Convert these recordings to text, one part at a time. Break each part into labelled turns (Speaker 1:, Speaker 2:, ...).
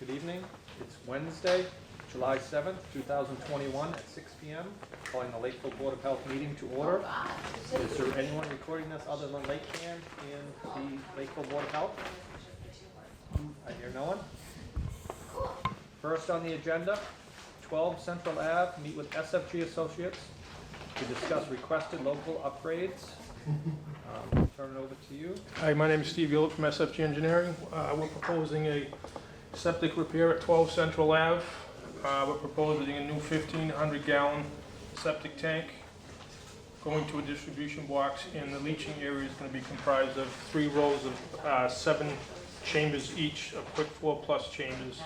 Speaker 1: Good evening. It's Wednesday, July 7th, 2021 at 6 p.m. Calling the Lakeville Board of Health meeting to order. Is there anyone recording this other than LakeCAM in the Lakeville Board of Health? I hear no one. First on the agenda, 12 Central Ave, meet with SFG Associates to discuss requested local upgrades. Turn it over to you.
Speaker 2: Hi, my name is Steve Gillett from SFG Engineering. We're proposing a septic repair at 12 Central Ave. We're proposing a new 1,500-gallon septic tank going to a distribution box, and the leaching area is going to be comprised of 3 rows of 7 chambers each of quick flow plus chambers.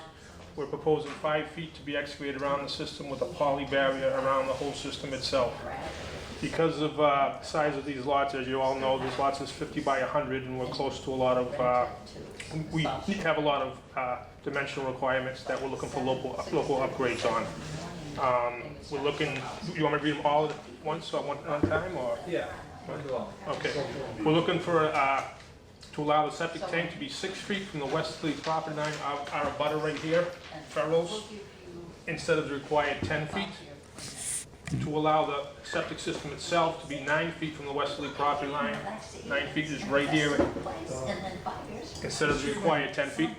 Speaker 2: We're proposing 5 feet to be excavated around the system with a poly barrier around the whole system itself. Because of the size of these lots, as you all know, this lot is 50 by 100, and we're close to a lot of, we have a lot of dimensional requirements that we're looking for local upgrades on. We're looking, you want me to read them all at once or one time, or?
Speaker 1: Yeah.
Speaker 2: Okay. We're looking for, to allow the septic tank to be 6 feet from the westerly property line, our abutter right here, Farrell's, instead of the required 10 feet. To allow the septic system itself to be 9 feet from the westerly property line. 9 feet is right here, instead of the required 10 feet.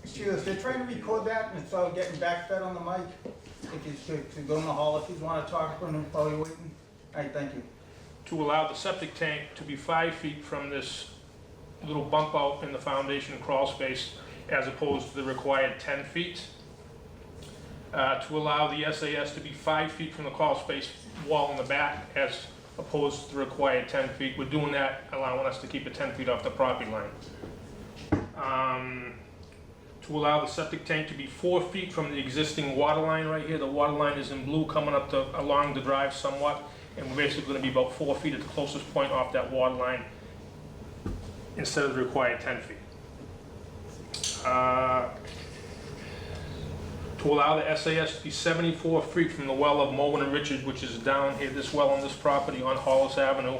Speaker 3: Excuse us, they're trying to record that and so getting backfed on the mic. If you could go in the hall if you want to talk for them while you're waiting. All right, thank you.
Speaker 2: To allow the septic tank to be 5 feet from this little bump out in the foundation crawl space, as opposed to the required 10 feet. To allow the SAS to be 5 feet from the crawl space wall in the back, as opposed to the required 10 feet. We're doing that, allowing us to keep it 10 feet off the property line. To allow the septic tank to be 4 feet from the existing water line right here. The water line is in blue coming up along the drive somewhat, and we're basically going to be about 4 feet at the closest point off that water line instead of the required 10 feet. To allow the SAS to be 74 feet from the well of Moen and Richards, which is down here, this well on this property on Hollis Avenue.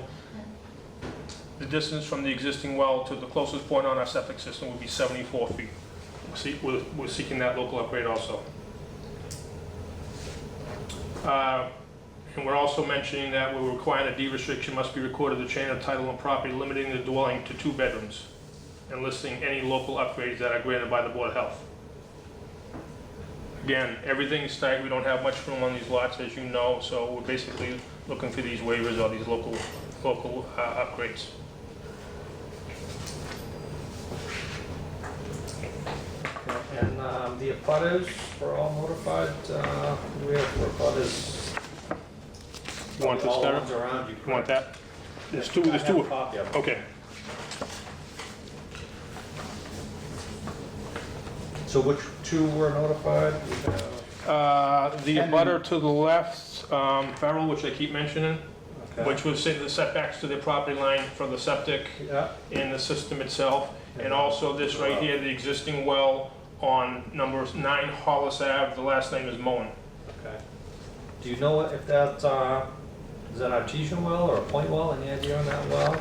Speaker 2: The distance from the existing well to the closest point on our septic system would be 74 feet. We're seeking that local upgrade also. And we're also mentioning that we're requiring a deed restriction must be recorded the chain of title and property, limiting the dwelling to 2 bedrooms, and listing any local upgrades that are granted by the Board of Health. Again, everything's tight. We don't have much room on these lots, as you know, so we're basically looking for these waivers or these local upgrades.
Speaker 1: And the abutters were all notified. We have for abutters.
Speaker 2: You want this,
Speaker 1: all
Speaker 2: Derek?
Speaker 1: ones around you.
Speaker 2: You want that? There's two.
Speaker 1: I
Speaker 2: There's
Speaker 1: have a
Speaker 2: 2.
Speaker 1: copy of it.
Speaker 2: Okay.
Speaker 1: So which 2 were notified?
Speaker 2: The abutter to the left, Farrell, which I keep mentioning,
Speaker 1: Okay.
Speaker 2: which was the setbacks to the property line for the septic
Speaker 1: Yeah.
Speaker 2: and the system itself, and also this right here, the existing well on number 9 Hollis Ave. The last name is Moen.
Speaker 1: Okay. Do you know if that is an artesian well or a point well? Any idea on that well?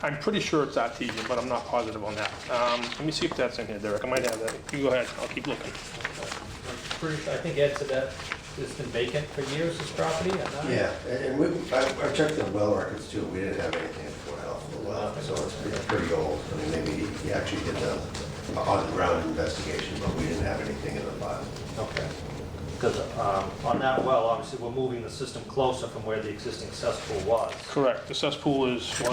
Speaker 2: I'm pretty sure it's artesian, but I'm not positive on that. Let me see if that's in here, Derek. I might have that. You go ahead. I'll keep looking.
Speaker 1: I think Ed said that it's been vacant for years, this property?
Speaker 4: Yeah, and I checked the well records too. We didn't have anything for health for a while, so it's pretty old. I mean, maybe he actually did the on-the-ground investigation, but we didn't have anything in the file.
Speaker 1: Okay. Because on that well, obviously, we're moving the system closer from where the existing cesspool was.
Speaker 2: Correct. The cesspool is, for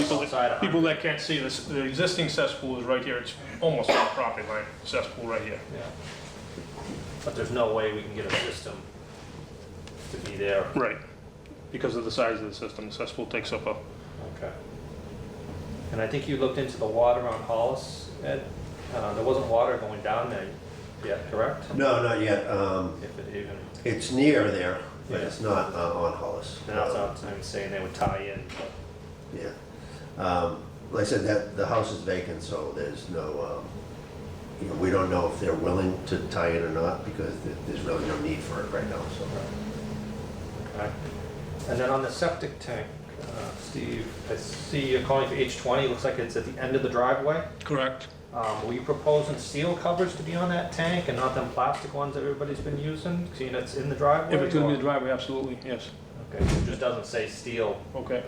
Speaker 2: people that can't see this, the existing cesspool is right here. It's almost on the property line, cesspool right here.
Speaker 1: Yeah. But there's no way we can get a system to be there.
Speaker 2: Right. Because of the size of the system, the cesspool takes up a...
Speaker 1: Okay. And I think you looked into the water on Hollis, Ed? There wasn't water going down there yet, correct?
Speaker 4: No, not yet.
Speaker 1: If it even...
Speaker 4: It's near there, but
Speaker 1: Yeah.
Speaker 4: it's not on Hollis.
Speaker 1: And that's what I'm saying, they would tie in, but...
Speaker 4: Yeah. Like I said, that the house is vacant, so there's no, we don't know if they're willing to tie in or not, because there's really no need for it right now, so.
Speaker 1: Okay. And then on the septic tank, Steve, I see you're calling for H20, looks like it's at the end of the driveway?
Speaker 2: Correct.
Speaker 1: Were you proposing steel covers to be on that tank and not them plastic ones that everybody's been using, seeing it's in the driveway?
Speaker 2: If it's gonna be
Speaker 1: or-
Speaker 2: the driveway, absolutely, yes.
Speaker 1: Okay, so it just doesn't say steel,
Speaker 2: Okay.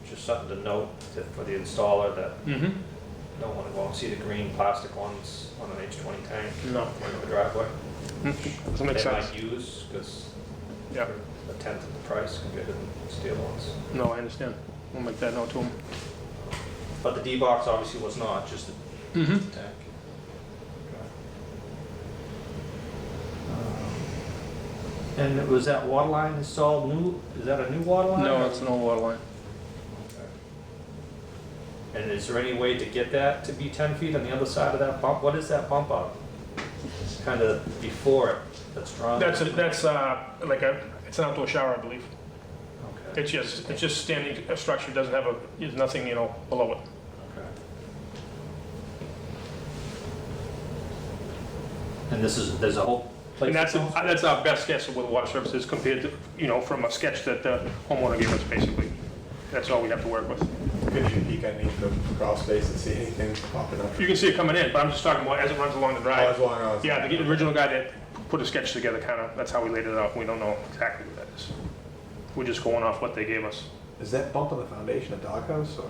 Speaker 1: just something to note for the installer that
Speaker 2: Mm-hmm.
Speaker 1: don't wanna go and see the green plastic ones on an H20 tank
Speaker 2: No.
Speaker 1: in the driveway.
Speaker 2: Doesn't make
Speaker 1: They
Speaker 2: sense.
Speaker 1: might use, because
Speaker 2: Yeah.
Speaker 1: a tenth of the price compared to the steel ones.
Speaker 2: No, I understand. We'll make that note to him.
Speaker 1: But the D-box obviously was not, just the
Speaker 2: Mm-hmm.
Speaker 1: tank. And was that water line installed new, is that a new water line?
Speaker 2: No,
Speaker 1: or-
Speaker 2: it's an old water line.
Speaker 1: Okay. And is there any way to get that to be 10 feet on the other side of that bump? What is that bump up? Kind of before it, that's drawn?
Speaker 2: That's like it's an outdoor shower, I believe.
Speaker 1: Okay.
Speaker 2: It's just standing structure, doesn't have there's nothing, below it.
Speaker 1: Okay. And there's a whole place?
Speaker 2: And
Speaker 1: of those?
Speaker 2: that's our best guess of where the water surface is compared to, from a sketch that the homeowner gave us, basically. That's all we have to work with.
Speaker 5: Could you peek underneath the crawl space and see anything popping up?
Speaker 2: You can see it coming in, but I'm just talking about as it runs along the
Speaker 5: Oh,
Speaker 2: drive.
Speaker 5: as long as.
Speaker 2: Yeah, the original guy that put a sketch together, that's how we laid it out. We don't know exactly what that is. We're just going off what they gave us.
Speaker 5: Is that bump on the foundation a doghouse or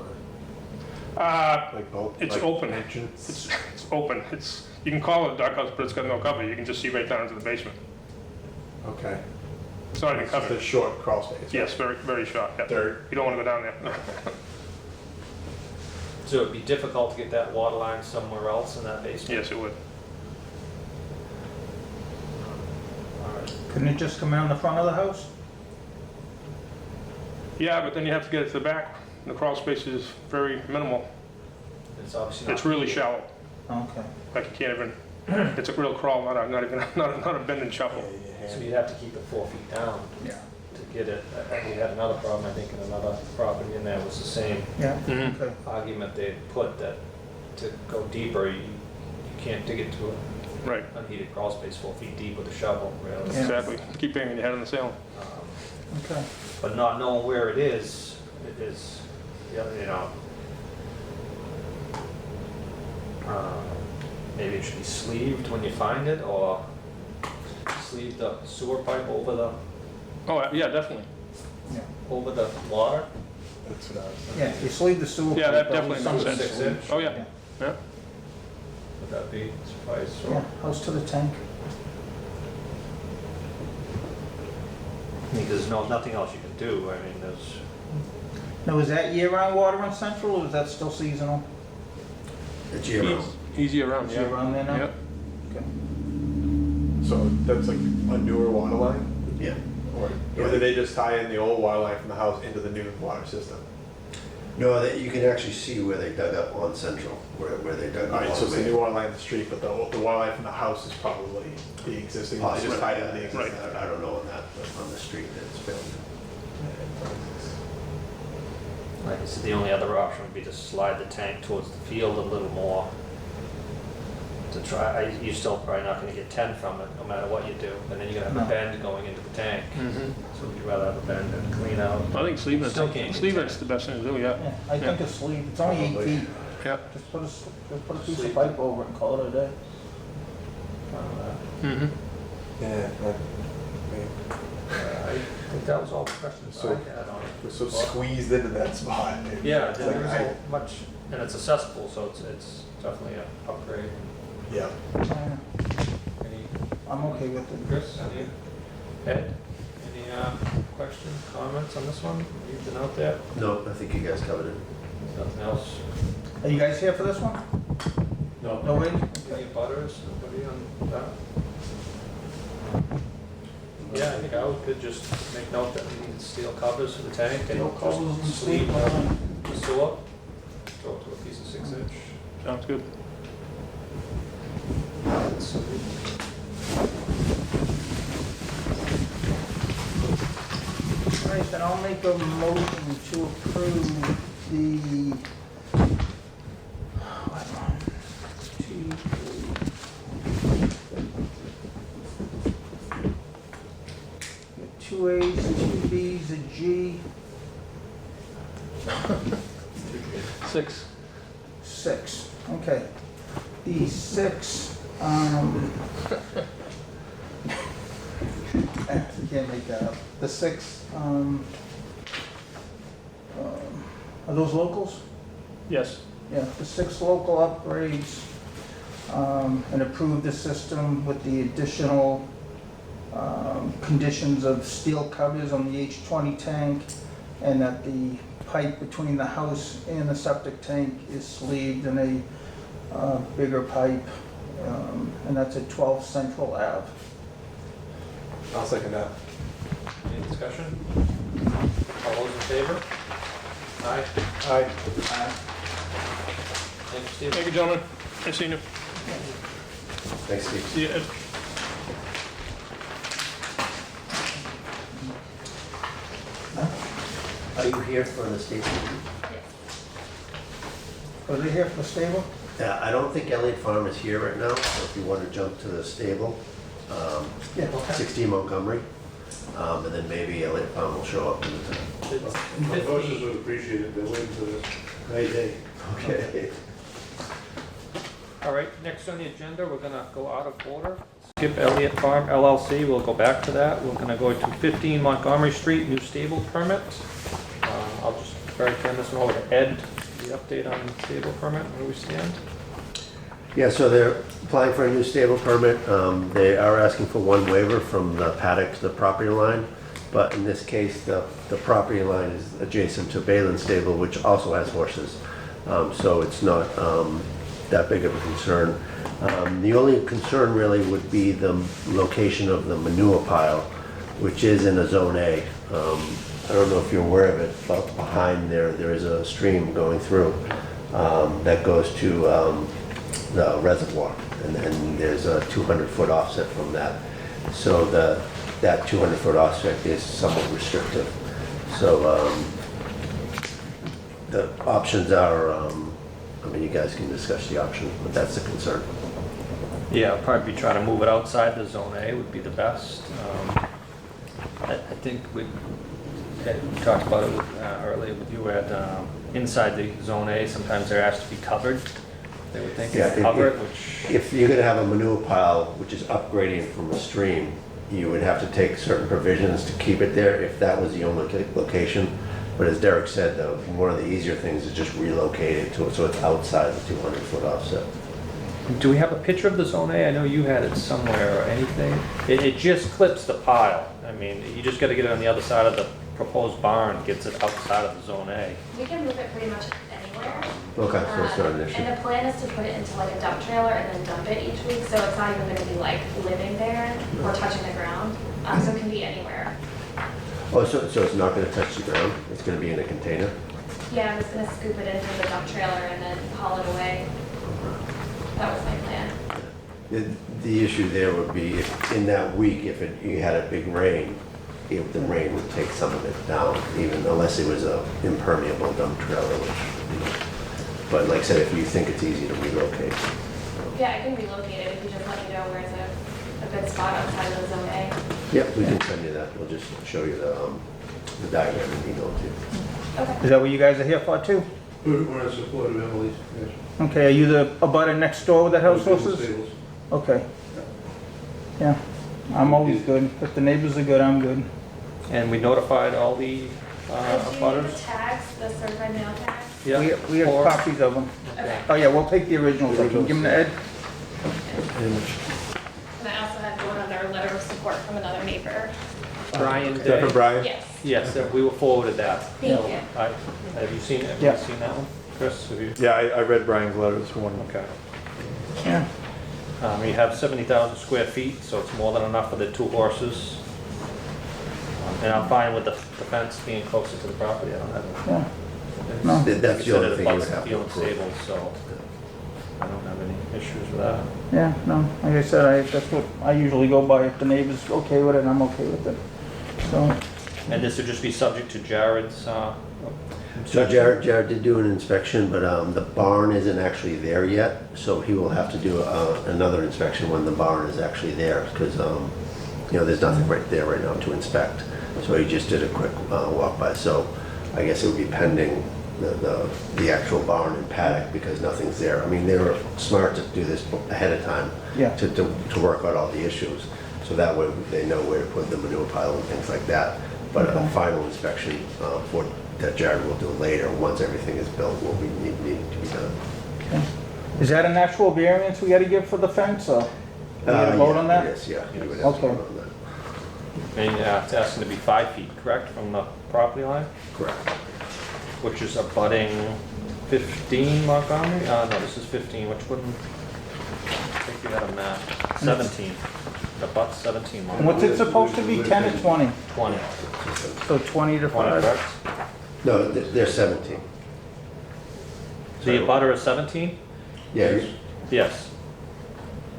Speaker 5: like both?
Speaker 2: It's
Speaker 5: like
Speaker 2: open.
Speaker 5: Entrance?
Speaker 2: It's open. You can call it a duck house, but it's got no cover. You can just see right down into the basement.
Speaker 5: Okay.
Speaker 2: It's not even
Speaker 5: It's just
Speaker 2: covered.
Speaker 5: a short crawl space. right?
Speaker 2: Yes, very, very short. Yeah.
Speaker 5: Dirt.
Speaker 2: You don't want to go down there.
Speaker 1: So it'd be difficult to get that water line somewhere else in that basement?
Speaker 2: Yes, it would.
Speaker 1: All right.
Speaker 3: Couldn't it just come around the front of the house?
Speaker 2: Yeah, but then you have to get it to the back. The crawl space is very minimal.
Speaker 1: It's obviously not.
Speaker 2: It's really shallow.
Speaker 3: Okay.
Speaker 2: Like you can't even. It's a real crawl, not a bend and shuffle.
Speaker 1: So you'd have to keep it 4 feet down
Speaker 3: Yeah.
Speaker 1: to get it. We had another problem, I think, in another property, and that was the same
Speaker 3: Yeah,
Speaker 2: Mhm.
Speaker 3: okay.
Speaker 1: argument they put, that to go deeper, you can't dig it to an
Speaker 2: Right.
Speaker 1: unheated crawl space 4 feet deep with a shovel, really.
Speaker 3: Yeah.
Speaker 2: Exactly. Keep banging your head on the ceiling.
Speaker 3: Okay.
Speaker 1: But not knowing where it is, maybe it should be sleeved when you find it, or sleeve the sewer pipe over the
Speaker 2: Oh, yeah, definitely.
Speaker 3: Yeah.
Speaker 1: water.
Speaker 5: That's what I was thinking.
Speaker 3: Yeah, if you sleeve the sewer.
Speaker 2: Yeah, that
Speaker 3: pipe,
Speaker 2: definitely
Speaker 3: some
Speaker 2: makes sense.
Speaker 1: 6 inch.
Speaker 2: Oh, yeah. Yeah.
Speaker 1: Would that be suffice?
Speaker 3: Yeah, house to the tank.
Speaker 1: I mean, there's nothing else you can do. I mean, there's,
Speaker 3: Now, is that year-round water on Central, or is that still seasonal?
Speaker 4: It's year-round.
Speaker 2: Easy around,
Speaker 3: Is
Speaker 2: yeah.
Speaker 3: year-round there now?
Speaker 2: Yep.
Speaker 3: Okay.
Speaker 5: So that's like a newer water line?
Speaker 4: Yeah.
Speaker 5: Or did they just tie in the old water line from the house into the new water system?
Speaker 4: No, you can actually see where they dug up on Central, where they dug
Speaker 5: All
Speaker 4: up
Speaker 5: right,
Speaker 4: all
Speaker 5: so
Speaker 4: the
Speaker 5: it's the
Speaker 4: way.
Speaker 5: new water line in the street, but the water line from the house is probably the existing, they
Speaker 4: Possibly,
Speaker 5: just tied in
Speaker 4: yeah.
Speaker 5: the existing.
Speaker 2: Right.
Speaker 4: I don't know on that, but on the street it's built.
Speaker 1: like I said, the only other option would be to slide the tank towards the field a little more. To try, you're still probably not gonna get 10 from it, no matter what you do. And then you're gonna have a
Speaker 3: No.
Speaker 1: bend going into the tank.
Speaker 2: Mm-hmm.
Speaker 1: So would you rather have a bend and clean out?
Speaker 2: I think sleeving
Speaker 1: Still can't get
Speaker 2: it's the best thing to do, yeah.
Speaker 3: Yeah, I think a sleeve, it's only 8
Speaker 5: Probably.
Speaker 3: feet.
Speaker 2: Yeah.
Speaker 3: Just put a piece
Speaker 1: Sleeve.
Speaker 3: of pipe over it and call it a day.
Speaker 2: Mm-hmm.
Speaker 5: Yeah,
Speaker 1: I think that was all the questions
Speaker 5: So-
Speaker 1: I had on it.
Speaker 5: we're so squeezed into that spot.
Speaker 1: Yeah,
Speaker 5: It's
Speaker 1: there
Speaker 5: like,
Speaker 1: isn't much, and it's accessible, so it's definitely an upgrade.
Speaker 5: Yeah.
Speaker 1: Any,
Speaker 3: I'm okay with it.
Speaker 1: Chris, any, Ed, any questions, comments on this one? Leave the note there.
Speaker 4: No, I think you guys covered it.
Speaker 1: Nothing else?
Speaker 3: Are you guys here for this one?
Speaker 1: No.
Speaker 3: No way?
Speaker 1: Any butters, nobody on that? Yeah, I think I could just make note that we need steel covers for the tank and
Speaker 3: Steel covers and
Speaker 1: just
Speaker 3: sleeve
Speaker 1: sleeve
Speaker 3: on.
Speaker 1: the sewer. Throw it to a piece of 6 inch.
Speaker 2: Sounds good.
Speaker 3: All right, then I'll make a motion to approve the, what, 2 A's, 2 B's, a G,
Speaker 2: 6.
Speaker 3: 6. Okay. The 6, you can't make that up. The 6, are those locals?
Speaker 2: Yes.
Speaker 3: Yeah, the 6 local upgrades, and approve the system with the additional conditions of steel covers on the H20 tank, and that the pipe between the house and the septic tank is sleeved in a bigger pipe, and that's at 12 Central Ave.
Speaker 5: I'll second that.
Speaker 1: Any discussion? All those in favor? Aye.
Speaker 5: Aye.
Speaker 1: Thank you, Steve.
Speaker 2: Thank you, gentlemen. Nice seeing you.
Speaker 4: Thanks, Steve.
Speaker 2: See you, Ed.
Speaker 4: Are you here for the state meeting?
Speaker 3: Are they here for the stable?
Speaker 4: Yeah, I don't think Elliott Farm is here right now, so if you want to jump to the stable,
Speaker 3: Yeah.
Speaker 4: 16 Montgomery, and then maybe Elliott Farm will show up in the time.
Speaker 6: My horses would appreciate it, they're waiting for this great day.
Speaker 4: Okay.
Speaker 1: All right, next on the agenda, we're gonna go out of order. Skip Elliott Farm LLC, we'll go back to that. We're gonna go to 15 Montgomery Street, new stable permit. I'll just turn this one over to Ed, the update on the stable permit, where do we stand?
Speaker 4: Yeah, so they're applying for a new stable permit. They are asking for one waiver from the paddock to the property line, but in this case, the property line is adjacent to Bayland Stable, which also has horses. So it's not that big of a concern. The only concern really would be the location of the manure pile, which is in a Zone A. I don't know if you're aware of it, but behind there is a stream going through that goes to the reservoir, and then there's a 200-foot offset from that. So that 200-foot offset is somewhat restrictive. So the options are, I mean, you guys can discuss the options, but that's the concern.
Speaker 1: Yeah, I'll probably try to move it outside the Zone A would be the best. I think we talked about it earlier with you, Ed, inside the Zone A, sometimes they're asked to be covered. They would think
Speaker 4: Yeah,
Speaker 1: it's covered, which,
Speaker 4: If you're gonna have a manure pile, which is upgrading from a stream, you would have to take certain provisions to keep it there if that was the only location. But as Derek said, though, one of the easier things is just relocate it to it, so it's outside the 200-foot offset.
Speaker 1: do we have a picture of the Zone A? I know you had it somewhere or anything. It just clips the pile. I mean, you just gotta get it on the other side of the proposed barn, gets it outside of the Zone A.
Speaker 7: We can move it pretty much anywhere.
Speaker 4: Okay, so it's not an issue.
Speaker 7: And the plan is to put it into like a dump trailer and then dump it each week, so it's not even gonna be like living there or touching the ground. So it can be anywhere.
Speaker 4: Oh, so it's not gonna touch the ground? It's gonna be in a container?
Speaker 7: Yeah, I'm just gonna scoop it into the dump trailer and then haul it away. That was my plan.
Speaker 4: The issue there would be if, in that week, if you had a big rain, if the rain would take some of it down, even unless it was a impermeable dump trailer, which, but like I said, if you think it's easy to relocate.
Speaker 7: Yeah, I can relocate it if you just let me know where's a good spot outside of the Zone A.
Speaker 4: Yep, we can send you that. We'll just show you the diagram and email it to you.
Speaker 7: Okay.
Speaker 3: Is that what you guys are here for too?
Speaker 6: We're in support of Emily's, yes.
Speaker 3: Okay, are you the abutter next door with that house horses?
Speaker 6: Stables.
Speaker 3: Okay. Yeah, I'm always good. If the neighbors are good, I'm good.
Speaker 1: And we notified all the
Speaker 7: Do you need
Speaker 1: abutters?
Speaker 7: the tags, the certified mail tags?
Speaker 1: Yeah.
Speaker 3: We have
Speaker 1: Or-
Speaker 3: copies of them.
Speaker 7: Okay.
Speaker 3: Oh yeah, we'll take the originals. I can give them to Ed.
Speaker 7: And I also had one other letter of support from another neighbor.
Speaker 1: Brian
Speaker 5: Is that
Speaker 1: Day.
Speaker 5: from Brian?
Speaker 7: Yes.
Speaker 1: Yes, we were forwarded that.
Speaker 7: Thank you.
Speaker 1: Have you seen it? Have
Speaker 3: Yeah.
Speaker 1: you seen that one? Chris, have you?
Speaker 5: Yeah, I read Brian's letter this morning.
Speaker 1: Okay.
Speaker 3: Yeah.
Speaker 1: You have 70,000 square feet, so it's more than enough for the 2 horses. And I'm fine with the fence being closer to the property. I don't have
Speaker 3: Yeah.
Speaker 1: any.
Speaker 3: No.
Speaker 4: That's the only thing you would
Speaker 1: It's
Speaker 4: have to
Speaker 1: field
Speaker 4: approve.
Speaker 1: stable, so I don't have any issues with that.
Speaker 3: Yeah, no, like I said, that's what I usually go by. If the neighbor's okay with it, I'm okay with it. So,
Speaker 1: And this would just be subject to Jared's,
Speaker 4: So Jared did do an inspection, but the barn isn't actually there yet, so he will have to do another inspection when the barn is actually there, because, you know, there's nothing right there right now to inspect. So he just did a quick walk by, so I guess it would be pending the actual barn and paddock because nothing's there. I mean, they were smart to do this ahead of time.
Speaker 3: Yeah.
Speaker 4: To work out all the issues, so that way they know where to put the manure pile and things like that. But
Speaker 3: Okay.
Speaker 4: a final inspection for that Jared will do later, once everything is built, will be need to be done.
Speaker 3: Okay. Is that an actual variance we gotta give for the fence, or? We gotta vote on that?
Speaker 4: Yes, yeah, you would have to
Speaker 3: Okay.
Speaker 4: vote on that.
Speaker 1: And it's asking to be 5 feet, correct, from the property line?
Speaker 4: Correct.
Speaker 1: Which is abutting 15 Montgomery? No, this is 15, which wouldn't, I think you had a map, 17. The butts 17
Speaker 3: And
Speaker 1: Montgomery.
Speaker 3: what's it supposed to be, 10 or 20?
Speaker 1: 20.
Speaker 3: So 20 to
Speaker 1: 20,
Speaker 3: 5?
Speaker 1: correct?
Speaker 4: No, they're 17.
Speaker 1: The abutter is 17?
Speaker 4: Yeah,
Speaker 1: Yes.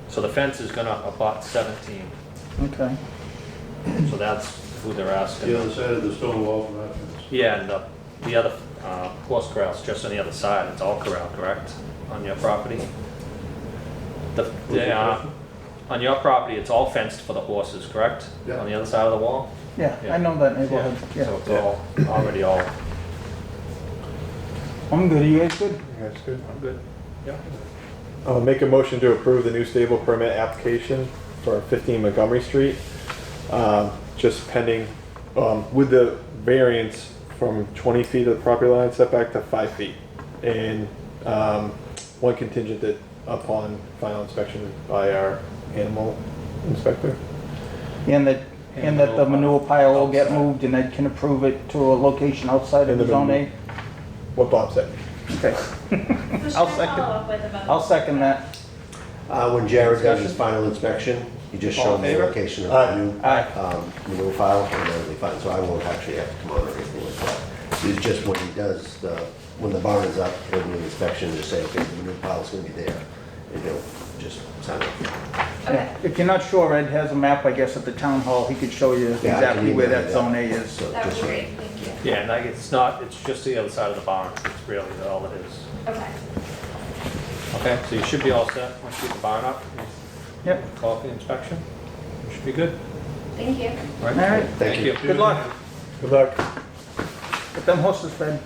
Speaker 1: So the fence is gonna abut 17,
Speaker 3: Okay.
Speaker 1: so that's who they're asking.
Speaker 6: The other side of the stone wall from that fence.
Speaker 1: Yeah, and the other horse corral's just on the other side, it's all corral, correct, on your property? On your property, it's all fenced for the horses, correct?
Speaker 6: Yeah.
Speaker 1: On the other side of the wall?
Speaker 3: Yeah, I know that neighborhood, yeah.
Speaker 1: So it's all, already all,
Speaker 3: I'm good, are you guys good?
Speaker 5: That's good.
Speaker 1: I'm good, yeah.
Speaker 5: I'll make a motion to approve the new stable permit application for 15 Montgomery Street. Just pending, with the variance from 20 feet of the property line setback to 5 feet. And one contingent that upon final inspection by our animal inspector.
Speaker 3: And that the manure pile will get moved and Ed can approve it to a location outside of
Speaker 5: In the
Speaker 3: the zone A?
Speaker 5: middle. What Bob said.
Speaker 3: Okay.
Speaker 7: So should
Speaker 3: I'll
Speaker 7: I
Speaker 3: second-
Speaker 7: follow up with about?
Speaker 3: I'll second that.
Speaker 4: when Jared does his
Speaker 1: Discussion?
Speaker 4: final inspection, you just
Speaker 1: All
Speaker 4: show
Speaker 1: in
Speaker 4: him the
Speaker 1: favor?
Speaker 4: location of
Speaker 5: Aye.
Speaker 4: the new
Speaker 3: Aye.
Speaker 4: manure file, and that'll be fine, so I won't actually have to come on or anything like that. It's just when he does when the barn is up, he'll do an inspection and just say, okay, the manure pile's gonna be there, and he'll just sign it.
Speaker 7: Okay.
Speaker 3: If you're not sure, Ed has a map, I guess, at the town hall, he could show you
Speaker 4: Yeah, I can
Speaker 3: exactly where
Speaker 4: email
Speaker 3: that
Speaker 4: you
Speaker 3: zone A is.
Speaker 4: So
Speaker 7: That would
Speaker 4: just
Speaker 7: be
Speaker 4: so-
Speaker 7: great, thank you.
Speaker 1: Yeah, and like, it's not, it's just the other side of the barn, it's really all it is.
Speaker 7: Okay.
Speaker 1: Okay, so you should be all set, once you get the barn up,
Speaker 3: Yep.
Speaker 1: call for the inspection, you should be good.
Speaker 7: Thank you.
Speaker 1: All
Speaker 3: All right.
Speaker 4: Thank you.
Speaker 3: Good luck.
Speaker 5: Good luck.
Speaker 3: Get them horses fed.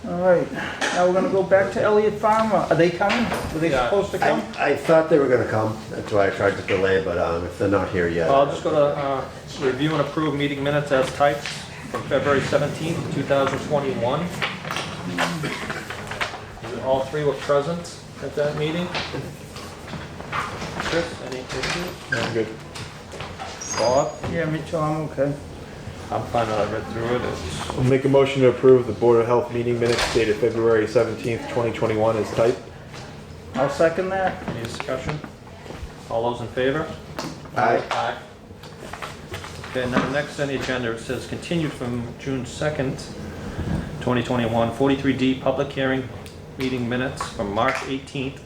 Speaker 3: All right, now we're gonna go back to Elliott Farm. Are they coming? Were they
Speaker 1: Yeah.
Speaker 3: supposed to come?
Speaker 4: I thought they were gonna come, that's why I tried to delay, but if they're not here yet.
Speaker 1: Well, I'll just go to, review and approve meeting minutes as typed from February 17th, 2021. All three were present at that meeting. Chris, any issues?
Speaker 5: I'm good.
Speaker 1: Bob?
Speaker 3: Yeah, me too, I'm okay.
Speaker 1: I'm fine, I read through it, it's,
Speaker 5: I'll make a motion to approve the Board of Health meeting minutes dated February 17th, 2021 as typed.
Speaker 3: I'll second that.
Speaker 1: any discussion? All those in favor?
Speaker 4: Aye.
Speaker 1: Aye. Okay, now next on the agenda, it says continued from June 2nd, 2021, 43D public hearing meeting minutes from March 18th,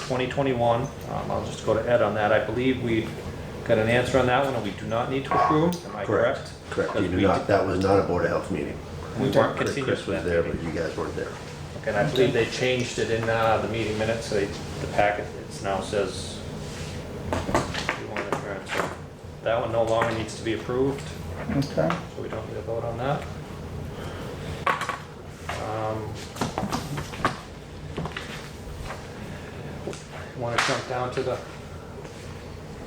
Speaker 1: 2021. I'll just go to Ed on that. I believe we got an answer on that one, and we do not need to approve. Am I correct?
Speaker 4: Correct, you
Speaker 1: Because
Speaker 4: do
Speaker 1: we
Speaker 4: not, that was not a Board of Health meeting.
Speaker 1: We weren't continued
Speaker 4: Chris
Speaker 1: to
Speaker 4: was
Speaker 1: that
Speaker 4: there,
Speaker 1: meeting.
Speaker 4: but you guys weren't there.
Speaker 1: Okay, and I believe they changed it in the meeting minutes, the packet, it now says we want to adjourn, so that one no longer needs to be approved,
Speaker 3: Okay.
Speaker 1: so we don't need to vote on that. Want to jump down to the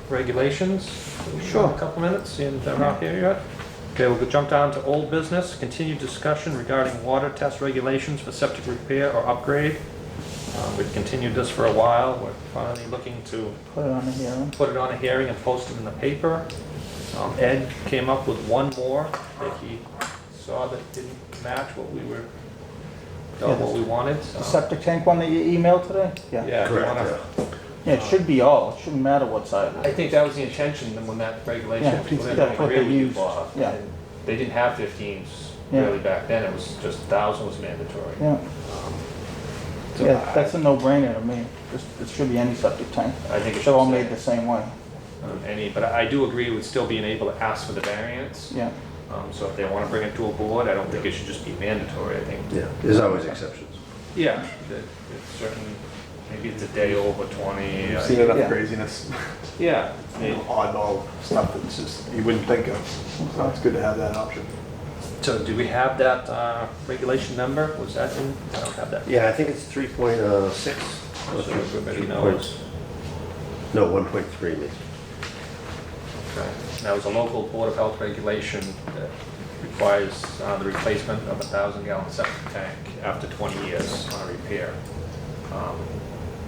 Speaker 1: regulations?
Speaker 3: Sure.
Speaker 1: A couple minutes, seeing if they're not here yet. Okay, we'll jump down to old business, continued discussion regarding water test regulations for septic repair or upgrade. We've continued this for a while, we're finally looking to
Speaker 3: Put it on the hearing.
Speaker 1: put it on a hearing and post it in the paper. Ed came up with one more that he saw that didn't match what we were, what we wanted.
Speaker 3: The septic tank one that you emailed today? Yeah.
Speaker 1: Yeah, you
Speaker 4: Correct,
Speaker 1: wanna,
Speaker 4: yeah.
Speaker 3: Yeah, it should be all, it shouldn't matter what side it
Speaker 1: I
Speaker 3: is.
Speaker 1: think that was the intention when that regulation,
Speaker 3: Yeah,
Speaker 1: people
Speaker 3: that's
Speaker 1: didn't
Speaker 3: what
Speaker 1: agree
Speaker 3: they
Speaker 1: with you,
Speaker 3: used.
Speaker 1: Bob.
Speaker 3: Yeah.
Speaker 1: And they didn't have 15s
Speaker 3: Yeah.
Speaker 1: really back then, it was just 1,000 was mandatory.
Speaker 3: Yeah,
Speaker 1: So
Speaker 3: yeah, that's a no-brainer to me. It should be any septic tank.
Speaker 1: I think it should
Speaker 3: They're all
Speaker 1: say,
Speaker 3: made the same way.
Speaker 1: but I do agree with still being able to ask for the variance.
Speaker 3: Yeah,
Speaker 1: So if they wanna bring it to a board, I don't think it should just be mandatory, I think.
Speaker 4: Yeah, there's always exceptions.
Speaker 1: Yeah, it's certain, maybe it's a day over 20.
Speaker 5: I've seen enough
Speaker 3: Yeah.
Speaker 5: craziness,
Speaker 1: Yeah,
Speaker 5: oddball stuff that's just, you wouldn't think of. So it's good to have that option.
Speaker 1: So do we have that regulation number? Was that in? I don't have that.
Speaker 4: Yeah, I think it's 3.6.
Speaker 1: So everybody knows.
Speaker 4: No, 1.3 maybe.
Speaker 1: Okay. That was a local Board of Health regulation that requires the replacement of a 1,000-gallon septic tank after 20 years on a repair.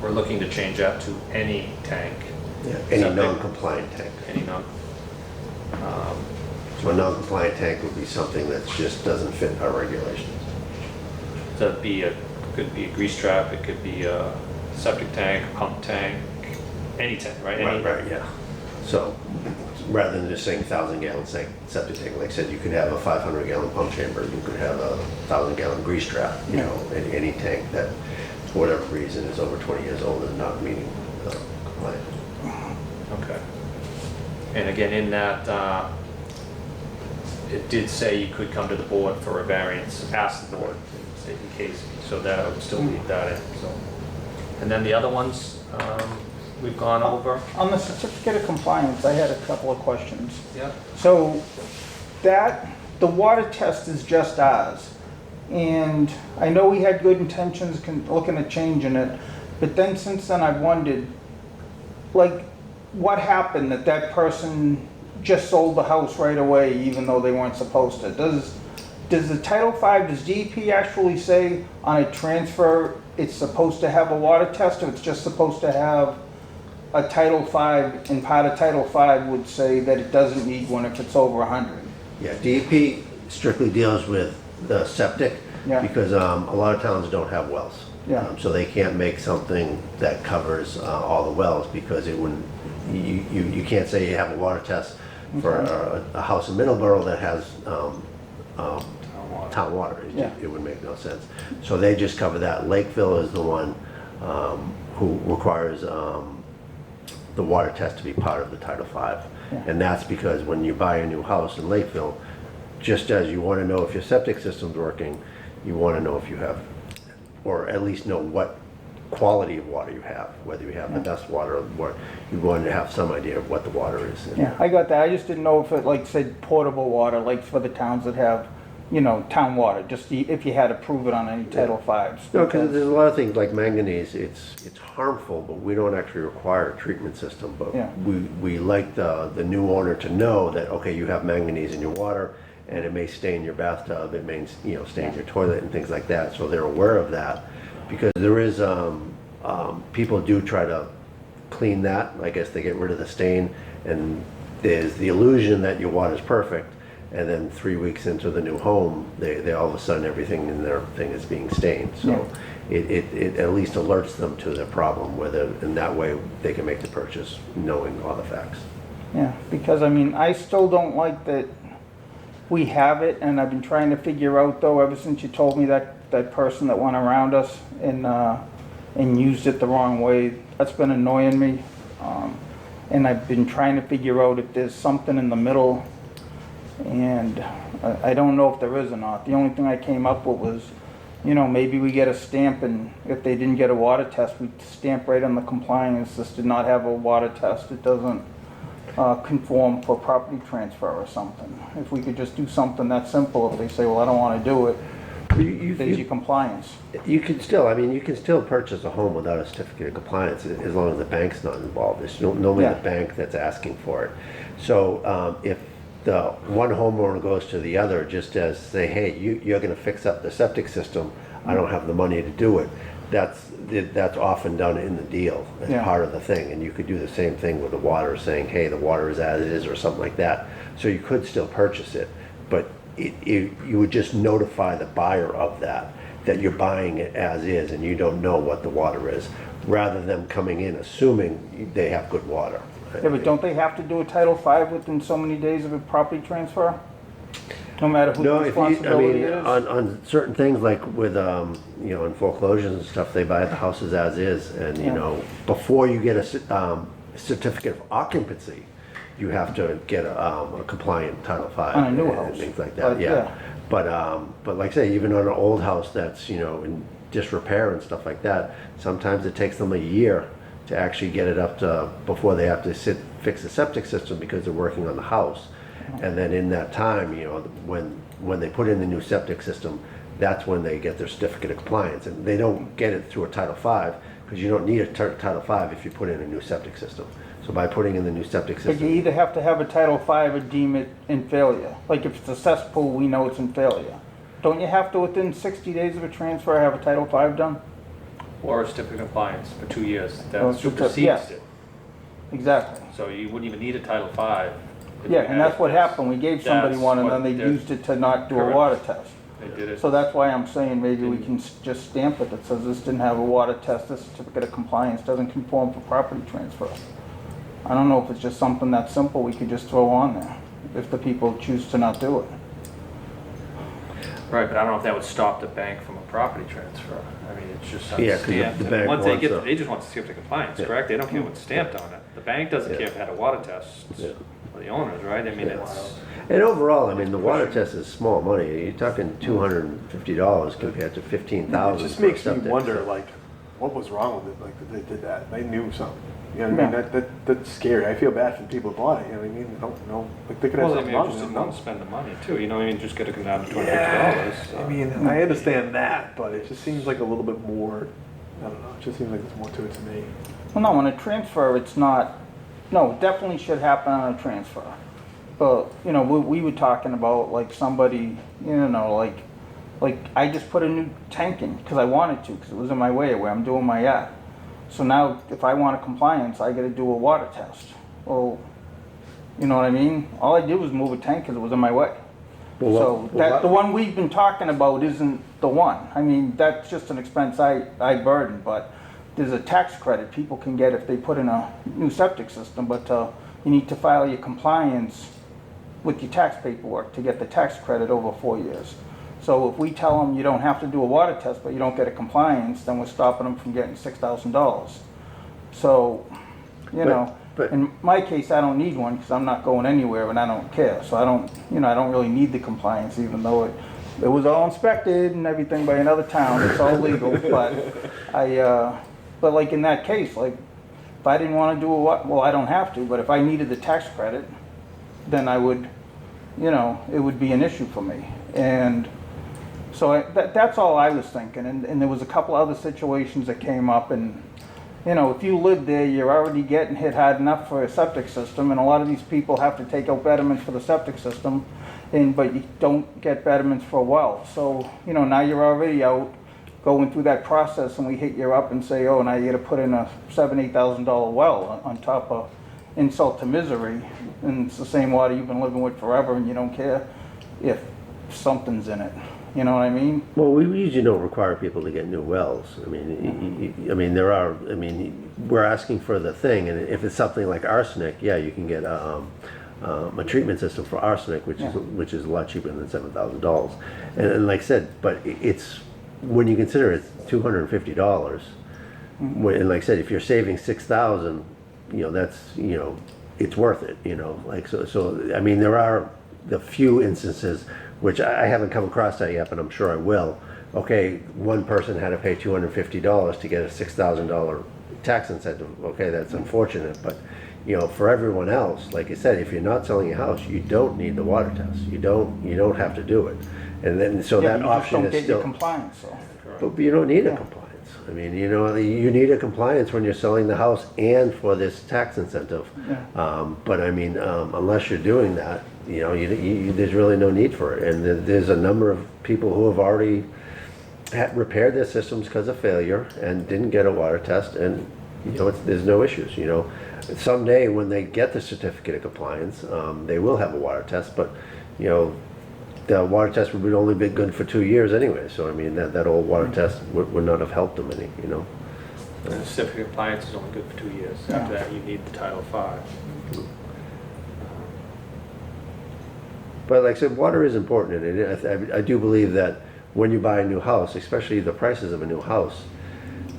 Speaker 1: We're looking to change that to any tank.
Speaker 4: Yeah, any
Speaker 1: Septic.
Speaker 4: non-compliant tank.
Speaker 1: Any non.
Speaker 4: So a non-compliant tank would be something that just doesn't fit our regulations.
Speaker 1: So it'd be could be a grease trap, it could be a septic tank, pump tank, any tank, right? Any,
Speaker 4: Right, yeah. So rather than just saying 1,000-gallon septic tank, like I said, you could have a 500-gallon pump chamber, you could have a 1,000-gallon grease trap, you know, any tank that, for whatever reason, is over 20 years old and not meeting compliant.
Speaker 1: Okay. And again, in that, it did say you could come to the board for a variance, ask the board in case, so that I would still leave that in, so. And then the other ones, we've gone over.
Speaker 3: On the certificate of compliance, I had a couple of questions.
Speaker 1: Yeah.
Speaker 3: So the water test is just ours. And I know we had good intentions looking at changing it, but then since then I've wondered, like, what happened that person just sold the house right away even though they weren't supposed to? Does the Title V, does DEP actually say on a transfer it's supposed to have a water test, or it's just supposed to have a Title V, and part of Title V would say that it doesn't need one if it's over 100?
Speaker 4: Yeah, DEP strictly deals with the septic
Speaker 3: Yeah.
Speaker 4: because a lot of towns don't have wells.
Speaker 3: Yeah.
Speaker 4: So they can't make something that covers all the wells because it wouldn't, you can't say you have a water test for a house in Middleborough that has town water.
Speaker 3: Yeah.
Speaker 4: It would make no sense. So they just cover that. Lakeville is the one who requires the water test to be part of the Title V.
Speaker 3: Yeah.
Speaker 4: And that's because when you buy a new house in Lakeville, just as you want to know if your septic system's working, you want to know if you have, or at least know what quality of water you have, whether you have the best water or the water. You want to have some idea of what the water is.
Speaker 3: Yeah, I got that. I just didn't know if it, like, said portable water, like for the towns that have, you know, town water, just if you had to prove it on any Title V's.
Speaker 4: No, because there's a lot of things like manganese, it's harmful, but we don't actually require a treatment system. But
Speaker 3: Yeah.
Speaker 4: we like the new owner to know that, okay, you have manganese in your water, and it may stain your bathtub, it may, you know, stain your toilet and things like that. So they're aware of that, because there is, people do try to clean that. I guess they get rid of the stain, and there's the illusion that your water's perfect. And then 3 weeks into the new home, they all of a sudden everything in their thing is being stained. So it at least alerts them to their problem, and that way they can make the purchase knowing all the facts.
Speaker 3: Yeah, because I mean, I still don't like that we have it, and I've been trying to figure out though, ever since you told me that person that went around us and used it the wrong way, that's been annoying me. And I've been trying to figure out if there's something in the middle, and I don't know if there is or not. The only thing I came up with was, you know, maybe we get a stamp, and if they didn't get a water test, we stamp right on the compliance, this did not have a water test, it doesn't conform for property transfer or something. If we could just do something that simple, if they say, well, I don't want to do it, there's your compliance.
Speaker 4: You can still, I mean, you can still purchase a home without a certificate of compliance as long as the bank's not involved. It's normally the bank that's asking for it. So if the one homeowner goes to the other just as say, hey, you're going to fix up the septic system, I don't have the money to do it, that's often done in the deal as part of the thing. And you could do the same thing with the water, saying, hey, the water is as it is, or something like that. So you could still purchase it, but you would just notify the buyer of that you're buying it as is and you don't know what the water is, rather than coming in assuming they have good water.
Speaker 3: Yeah, but don't they have to do a Title V within so many days of a property transfer? No matter who the responsibility is?
Speaker 4: On certain things, like with, you know, in foreclosures and stuff, they buy the houses as is, and, you know, before you get a certificate of occupancy, you have to get a compliant Title V.
Speaker 3: On a new
Speaker 4: and
Speaker 3: house.
Speaker 4: things like that, But like I say, even on an old house that's, you know, in disrepair and stuff like that, sometimes it takes them a year to actually get it up to, before they have to fix the septic system because they're working on the house. And then in that time, you know, when they put in the new septic system, that's when they get their certificate of compliance. And they don't get it through a Title V, because you don't need a Title V if you put in a new septic system. So by putting in the new septic
Speaker 3: But you
Speaker 4: system,
Speaker 3: either have to have a Title V or deem it in failure. Like if it's a cesspool, we know it's in failure. Don't you have to, within 60 days of a transfer, have a Title V done?
Speaker 1: Or a certificate of compliance for 2 years,
Speaker 3: Oh,
Speaker 1: that
Speaker 3: it's just a- yeah.
Speaker 1: supersedes it.
Speaker 3: Exactly.
Speaker 1: So you wouldn't even need a Title V. if
Speaker 3: Yeah,
Speaker 1: you
Speaker 3: and
Speaker 1: had
Speaker 3: that's what
Speaker 1: this.
Speaker 3: happened. We gave somebody
Speaker 1: That's
Speaker 3: one and
Speaker 1: what
Speaker 3: then they
Speaker 1: they're-
Speaker 3: used it to not do a
Speaker 1: Correct.
Speaker 3: water test.
Speaker 1: They did it.
Speaker 3: So that's why I'm saying maybe we can just stamp it that says this didn't have a water test, this certificate of compliance doesn't conform for property transfer. I don't know if it's just something that simple we could just throw on there, if the people choose to not do it.
Speaker 1: Right, but I don't know if that would stop the bank from a property transfer. I mean, it's just
Speaker 4: Yeah, 'cause the
Speaker 1: stamped.
Speaker 4: bank
Speaker 1: Once they
Speaker 4: wants
Speaker 1: get,
Speaker 4: a-
Speaker 1: they just want the certificate of compliance,
Speaker 4: Yeah.
Speaker 1: correct? They don't care what's stamped on it. The bank doesn't
Speaker 4: Yeah.
Speaker 1: care if it had a water test
Speaker 4: Yeah.
Speaker 1: for the owners, right? I mean, it's,
Speaker 4: and overall, I mean, the water test is small money. You're talking $250 compared to
Speaker 8: It
Speaker 4: $15,000
Speaker 8: just
Speaker 4: for a
Speaker 8: makes me
Speaker 4: septic.
Speaker 8: wonder,
Speaker 4: So-
Speaker 8: like, what was wrong with it, like, that they did that, they knew something. You know what I mean,
Speaker 3: Yeah.
Speaker 8: that's scary, I feel bad for the people who bought it, you know what I mean, don't know, like, they could have
Speaker 1: well, they
Speaker 8: something
Speaker 1: may
Speaker 8: wrong
Speaker 1: just
Speaker 8: with it,
Speaker 1: didn't
Speaker 8: no?
Speaker 1: want to spend the money too, you know, I mean, just gotta come down to $250.
Speaker 8: Yeah, I mean, I understand that, but it just seems like a little bit more, I don't know, it just seems like there's more to it to me.
Speaker 3: Well, no, on a transfer, it's not, no, it definitely should happen on a transfer. But, you know, we were talking about like somebody, you know, like I just put a new tank in because I wanted to, because it was in my way where I'm doing my yard. So now if I want a compliance, I gotta do a water test. Well, you know what I mean? All I did was move a tank because it was in my way.
Speaker 4: Well,
Speaker 3: So
Speaker 4: well,
Speaker 3: that, the one we've been talking about isn't the one. I mean, that's just an expense I burden, but there's a tax credit people can get if they put in a new septic system, but you need to file your compliance with your tax paperwork to get the tax credit over 4 years. So if we tell them you don't have to do a water test, but you don't get a compliance, then we're stopping them from getting $6,000. So, you know,
Speaker 4: but-
Speaker 3: in my case, I don't need one because I'm not going anywhere and I don't care. So I don't, you know, I don't really need the compliance, even though it was all inspected and everything by another town. It's all legal, but like in that case, like if I didn't want to do a well, I don't have to, but if I needed the tax credit, then I would, you know, it would be an issue for me. And so that's all I was thinking. And there was a couple other situations that came up, and you know, if you live there, you're already getting hit hard enough for a septic system, and a lot of these people have to take out betterments for the septic system, but you don't get betterments for a well. So, you know, now you're already out going through that process, and we hit you up and say, oh, now you gotta put in a $7,000, $8,000 well on top of insult to misery, and it's the same water you've been living with forever, and you don't care if something's in it. You know what I mean?
Speaker 4: Well, we usually don't require people to get new wells. I mean, we're asking for the thing, and if it's something like arsenic, yeah, you can get a treatment system for arsenic, which is a lot cheaper than $7,000. And like I said, but it's when you consider it's $250. And like I said, if you're saving $6,000, you know, that's, you know, it's worth it. You know, like so. I mean, there are the few instances which I haven't come across that yet, but I'm sure I will. Okay, one person had to pay $250 to get a $6,000 tax incentive. Okay, that's unfortunate, but you know, for everyone else, like I said, if you're not selling your house, you don't need the water test. You don't have to do it. And then so
Speaker 3: Yeah,
Speaker 4: that
Speaker 3: you just
Speaker 4: option
Speaker 3: don't
Speaker 4: is
Speaker 3: get
Speaker 4: still.
Speaker 3: your compliance, so.
Speaker 4: But you don't need a
Speaker 3: Yeah.
Speaker 4: compliance. I mean, you know, you need a compliance when you're selling the house and for this tax incentive.
Speaker 3: Yeah.
Speaker 4: But I mean, unless you're doing that, you know, there's really no need for it. And there's a number of people who have already repaired their systems because of failure and didn't get a water test, and you know, there's no issues. You know, someday when they get the certificate of compliance, they will have a water test, but you know, the water test would only be good for 2 years anyway. So I mean, that old water test would not have helped them any. You know.
Speaker 1: And the certificate of compliance is only good for 2 years. After that, you need the Title V.
Speaker 4: But like I said, water is important, and I do believe that when you buy a new house, especially the prices of a new house,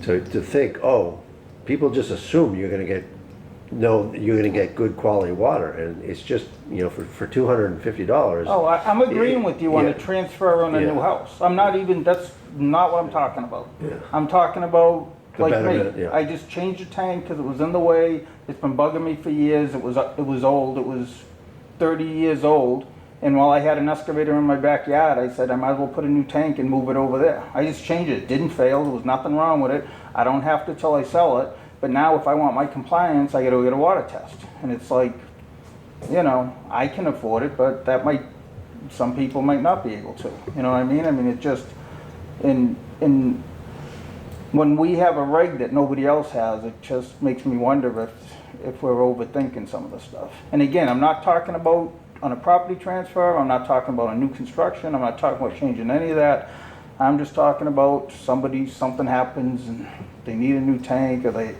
Speaker 4: to think, oh, people just assume you're going to get good quality water, and it's just, you know, for $250.
Speaker 3: Oh, I'm agreeing with you on
Speaker 4: Yeah.
Speaker 3: a transfer on a
Speaker 4: Yeah.
Speaker 3: new house. I'm not even, that's not what I'm talking about.
Speaker 4: Yeah.
Speaker 3: I'm talking about,
Speaker 4: The
Speaker 3: like
Speaker 4: betterment,
Speaker 3: me,
Speaker 4: yeah.
Speaker 3: I just changed the tank because it was in the way. It's been bugging me for years. It was old. It was, 30 years old, and while I had an excavator in my backyard, I said I might as well put a new tank and move it over there. I just changed it. It didn't fail. There was nothing wrong with it. I don't have to till I sell it. But now if I want my compliance, I got to get a water test. And it's like, you know, I can afford it, but that might, some people might not be able to. You know what I mean? I mean, it just, in when we have a reg that nobody else has, it just makes me wonder if we're overthinking some of the stuff. And again, I'm not talking about on a property transfer, I'm not talking about a new construction, I'm not talking about changing any of that. I'm just talking about something happens and they need a new tank, or they,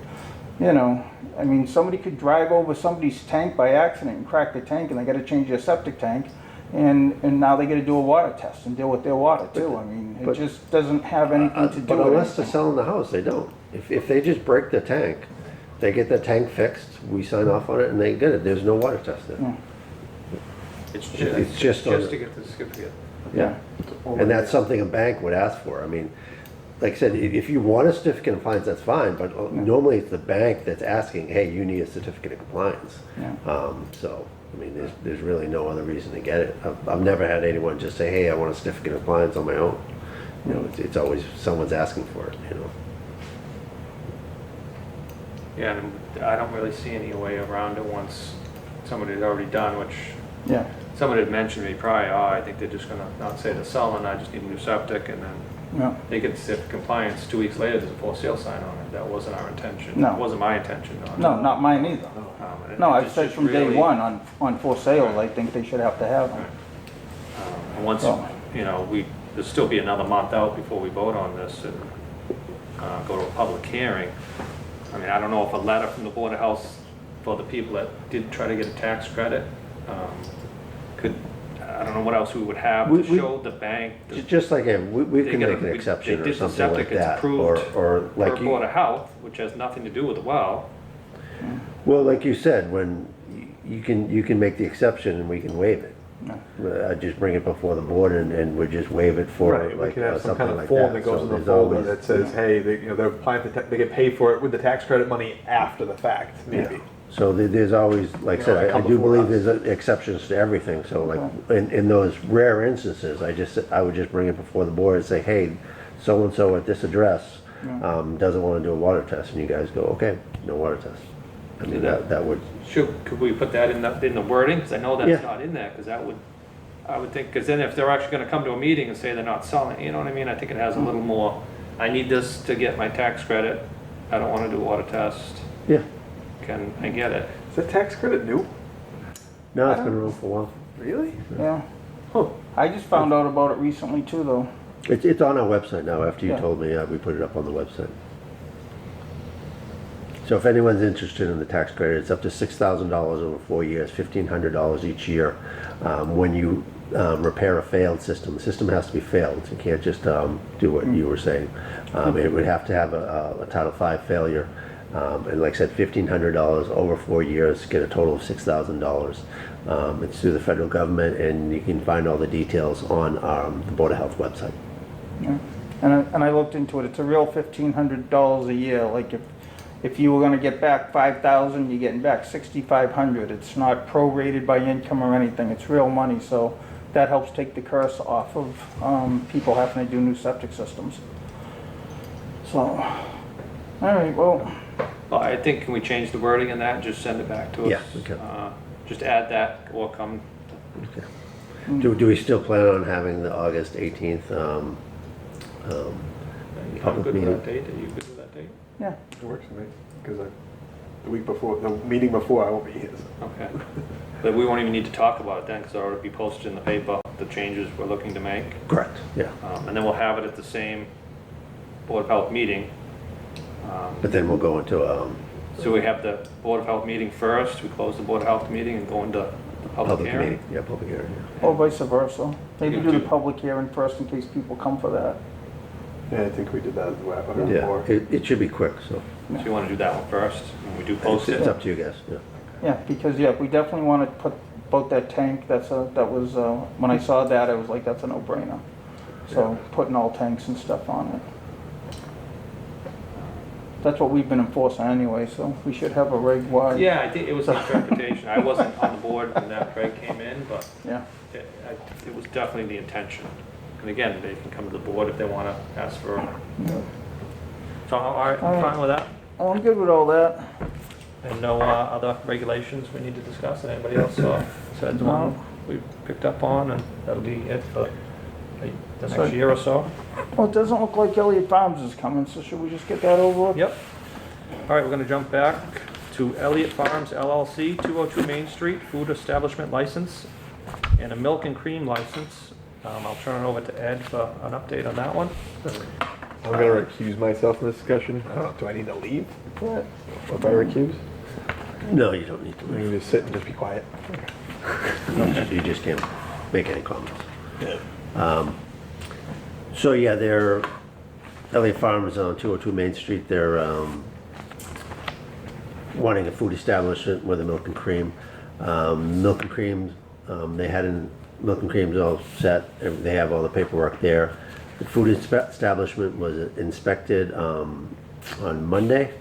Speaker 3: you know, I mean, somebody could drive over somebody's tank by accident and crack the tank, and they gotta change their septic tank, and now they gotta do a water test and deal with their water too. I mean, it just doesn't have anything to do
Speaker 4: But
Speaker 3: with
Speaker 4: unless they're
Speaker 3: anything.
Speaker 4: selling the house, they don't. If they just break the tank, they get the tank fixed, we sign off on it, and they get it. There's no water test there. It's just on-
Speaker 1: to get the certificate.
Speaker 4: Yeah. And that's something a bank would ask for. I mean, like I said, if you want a certificate of compliance, that's fine, but normally it's the bank that's asking, hey, you need a certificate of compliance.
Speaker 3: Yeah.
Speaker 4: So, I mean, there's really no other reason to get it. I've never had anyone just say, hey, I want a certificate of compliance on my own. You know, it's always someone's asking for it, you know.
Speaker 1: Yeah, and I don't really see any way around it once somebody had already done, which
Speaker 3: Yeah,
Speaker 1: somebody had mentioned to me prior, I think they're just gonna not say they're selling, I just need a new septic, and then
Speaker 3: yeah,
Speaker 1: they get certificate of compliance, 2 weeks later, there's a for sale sign on it. That wasn't our intention.
Speaker 3: No.
Speaker 1: It wasn't my intention.
Speaker 3: no, not mine either.
Speaker 1: And
Speaker 3: No,
Speaker 1: it
Speaker 3: I've
Speaker 1: just-
Speaker 3: said
Speaker 1: just
Speaker 3: from day
Speaker 1: really,
Speaker 3: one on for sale, I think they should have to have them.
Speaker 1: And once,
Speaker 3: Oh.
Speaker 1: you know, there'll still be another month out before we vote on this and go to a public hearing. I mean, I don't know if a letter from the Board of Health for the people that did try to get a tax credit could, I don't know what else we would have
Speaker 4: We-
Speaker 1: to
Speaker 4: we-
Speaker 1: show the bank.
Speaker 4: Just like, we
Speaker 1: They
Speaker 4: can
Speaker 1: gotta-
Speaker 4: make an
Speaker 1: they
Speaker 4: exception or
Speaker 1: did the
Speaker 4: something like
Speaker 1: septic, it's
Speaker 4: that.
Speaker 1: approved
Speaker 4: Or like
Speaker 1: Per Board
Speaker 4: you,
Speaker 1: of Health, which has nothing to do with the well.
Speaker 4: well, like you said, when you can make the exception and we can waive it. I just bring it before the board and we just waive it for
Speaker 8: Right, we
Speaker 4: like
Speaker 8: can have some
Speaker 4: something
Speaker 8: kind of
Speaker 4: like
Speaker 8: form
Speaker 4: that.
Speaker 8: that goes
Speaker 4: So
Speaker 8: in the
Speaker 4: there's
Speaker 8: folder
Speaker 4: always-
Speaker 8: that says, hey, they, you know, they're applying for, they get paid for it with the tax credit money after the fact, maybe.
Speaker 4: So there's always, like I
Speaker 8: You know,
Speaker 4: said,
Speaker 8: I
Speaker 4: I
Speaker 8: come
Speaker 4: do
Speaker 8: before
Speaker 4: believe
Speaker 8: us.
Speaker 4: there's exceptions to everything, so like, in those rare instances, I would just bring it before the board and say, hey, so-and-so at this address, doesn't wanna do a water test, and you guys go, okay, no water test. I mean, that would,
Speaker 1: Could we put that in the wording? Because I know
Speaker 4: Yeah.
Speaker 1: that's not in there, because I would think, because then if they're actually gonna come to a meeting and say they're not selling, you know what I mean? I think it has a little more, I need this to get my tax credit, I don't wanna do a water test,
Speaker 4: yeah,
Speaker 1: can I get it?
Speaker 8: Is that tax credit new?
Speaker 4: no, it's been around for a while.
Speaker 8: Really?
Speaker 3: Yeah,
Speaker 8: Huh.
Speaker 3: I just found out about it recently too, though.
Speaker 4: It's on our website now, after you
Speaker 3: Yeah.
Speaker 4: told me, we put it up on the website. So if anyone's interested in the tax credit, it's up to $6,000 over 4 years, $1,500 each year. When you repair a failed system, the system has to be failed, you can't just do what you were saying. It would have to have a Title V failure. And like I said, $1,500 over 4 years, get a total of $6,000. It's through the federal government, and you can find all the details on the Board of Health website.
Speaker 3: Yeah. And I looked into it, it's a real $1,500 a year, like if you were gonna get back 5,000, you're getting back 6,500. It's not prorated by income or anything, it's real money, so that helps take the curse off of people having to do new septic systems. So, all right, well,
Speaker 1: Well, I think, can we change the wording in that, and just send it back to us?
Speaker 4: Yeah, we can.
Speaker 1: Just add that, or come,
Speaker 4: Okay. Do we still plan on having the August 18th
Speaker 1: I'm
Speaker 4: Public
Speaker 1: good with
Speaker 4: meeting.
Speaker 1: that date, are you good with that date?
Speaker 3: yeah,
Speaker 8: It works for me, because the week before, the meeting before, I won't be here, so.
Speaker 1: Okay. But we won't even need to talk about it then, because it'll already be posted in the paper, the changes we're looking to make.
Speaker 4: Correct. Yeah,
Speaker 1: And then we'll have it at the same Board of Health meeting.
Speaker 4: but then we'll go into
Speaker 1: So we have the Board of Health meeting first, we close the Board of Health meeting and go into the public
Speaker 4: public
Speaker 1: hearing.
Speaker 4: meeting. Yeah, public hearing.
Speaker 3: or vice versa. Maybe
Speaker 1: Yeah,
Speaker 3: do the
Speaker 1: do-
Speaker 3: public hearing first in case people come for that.
Speaker 8: Yeah, I think we did that as well.
Speaker 4: Yeah,
Speaker 8: before.
Speaker 4: it should be quick, so
Speaker 1: So you want to do that one first, when we do
Speaker 4: it's
Speaker 1: post it?
Speaker 4: up to you guys, yeah.
Speaker 3: Yeah, because, yeah, we definitely want to put both that tank, that was, when I saw that, I was like, that's a no-brainer. So, putting all tanks and stuff on it. That's what we've been enforcing anyway, so we should have a reg wide.
Speaker 1: Yeah, I think it was the interpretation. I wasn't on the board when that reg came in, but
Speaker 3: Yeah.
Speaker 1: it was definitely the intention. And again, they can come to the board if they want to ask for. So, all right, I'm fine with that.
Speaker 3: Oh, I'm good with all that.
Speaker 1: And no other regulations we need to discuss, and anybody else said one we picked up on, and that'll be it for the next year or so.
Speaker 3: Well, it doesn't look like Elliott Farms is coming, so should we just get that over with?
Speaker 1: Yep. All right, we're gonna jump back to Elliott Farms LLC, 202 Main Street, food establishment license, and a milk and cream license. I'll turn it over to Ed for an update on that one.
Speaker 5: I'm gonna recuse myself from this discussion. I don't know, do I need to leave for it? If I recuse?
Speaker 4: No, you don't need to.
Speaker 5: I can just sit and just be quiet.
Speaker 4: You just can't make any comments. So yeah, they're, Elliott Farms on 202 Main Street, they're wanting a food establishment with a milk and cream. Milk and cream, milk and cream's all set, they have all the paperwork there. The food establishment was inspected on Monday.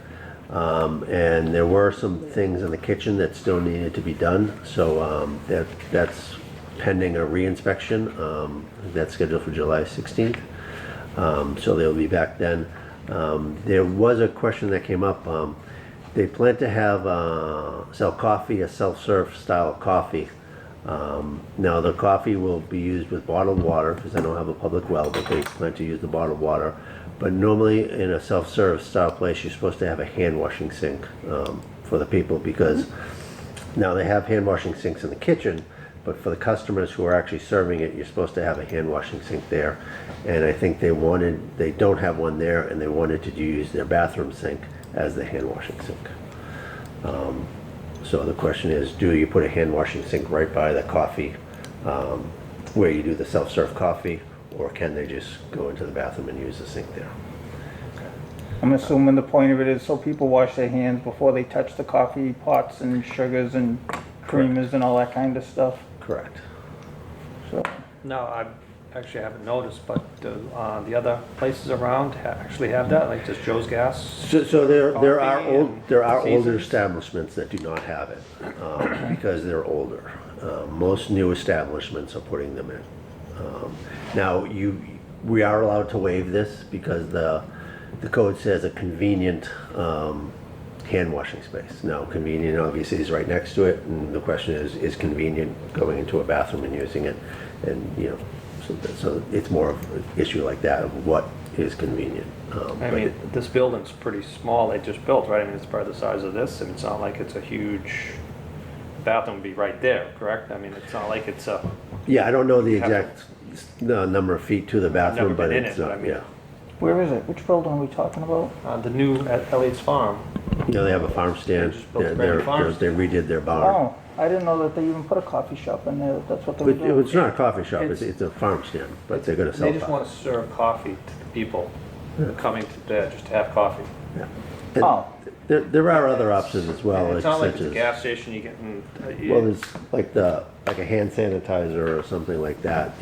Speaker 4: And there were some things in the kitchen that still needed to be done, so that's pending a re-inspection. That's scheduled for July 16th, so they'll be back then. There was a question that came up. They plan to have sell coffee, a self-serve style of coffee. Now the coffee will be used with bottled water because they don't have a public well, but they plan to use the bottled water. But normally in a self-serve style place, you're supposed to have a hand washing sink for the people, because now they have hand washing sinks in the kitchen, but for the customers who are actually serving it, you're supposed to have a hand washing sink there. And I think they don't have one there, and they wanted to use their bathroom sink as the hand washing sink. So the question is, do you put a hand washing sink right by the coffee where you do the self-serve coffee? Or can they just go into the bathroom and use the sink there?
Speaker 3: I'm assuming the point of it is so people wash their hands before they touch the coffee pots and sugars and creamers and all that kind of stuff.
Speaker 4: Correct.
Speaker 3: So,
Speaker 1: No, I actually haven't noticed, but the other places around actually have that, like does Joe's Gas?
Speaker 4: So there are
Speaker 1: Coffee and
Speaker 4: older
Speaker 1: seasons?
Speaker 4: establishments that do not have it because they're older. Most new establishments are putting them in. Now we are allowed to waive this because the code says a convenient hand washing space. Now convenient obviously is right next to it, and the question is convenient going into a bathroom and using it, and so it's more of an issue like that of what is convenient.
Speaker 1: I mean, this building's pretty small, they just built, right? I mean, it's about the size of this, and it's not like it's a huge, bathroom would be right there, correct? I mean, it's not like it's a,
Speaker 4: Yeah, I don't know the exact number of feet to the bathroom,
Speaker 1: never
Speaker 4: but
Speaker 1: been in
Speaker 4: it's
Speaker 1: it, but I mean-
Speaker 4: yeah.
Speaker 3: where is it? Which building are we talking about?
Speaker 1: the new at Elliott's Farm.
Speaker 4: They have a farm stand.
Speaker 1: They just built a brand new farm
Speaker 4: They redid their barn.
Speaker 3: Oh, I didn't know that they even put a coffee shop in there. That's what they were doing.
Speaker 4: It's not a coffee shop, it's a farm stand, but they're gonna sell
Speaker 1: They just
Speaker 4: coffee.
Speaker 1: want to serve coffee to the people coming to there just to have coffee.
Speaker 4: And
Speaker 3: Oh.
Speaker 4: There are other options as well,
Speaker 1: It's not like
Speaker 4: such
Speaker 1: it's a
Speaker 4: as,
Speaker 1: gas station, you get in.
Speaker 4: well, there's like a hand sanitizer or something like that,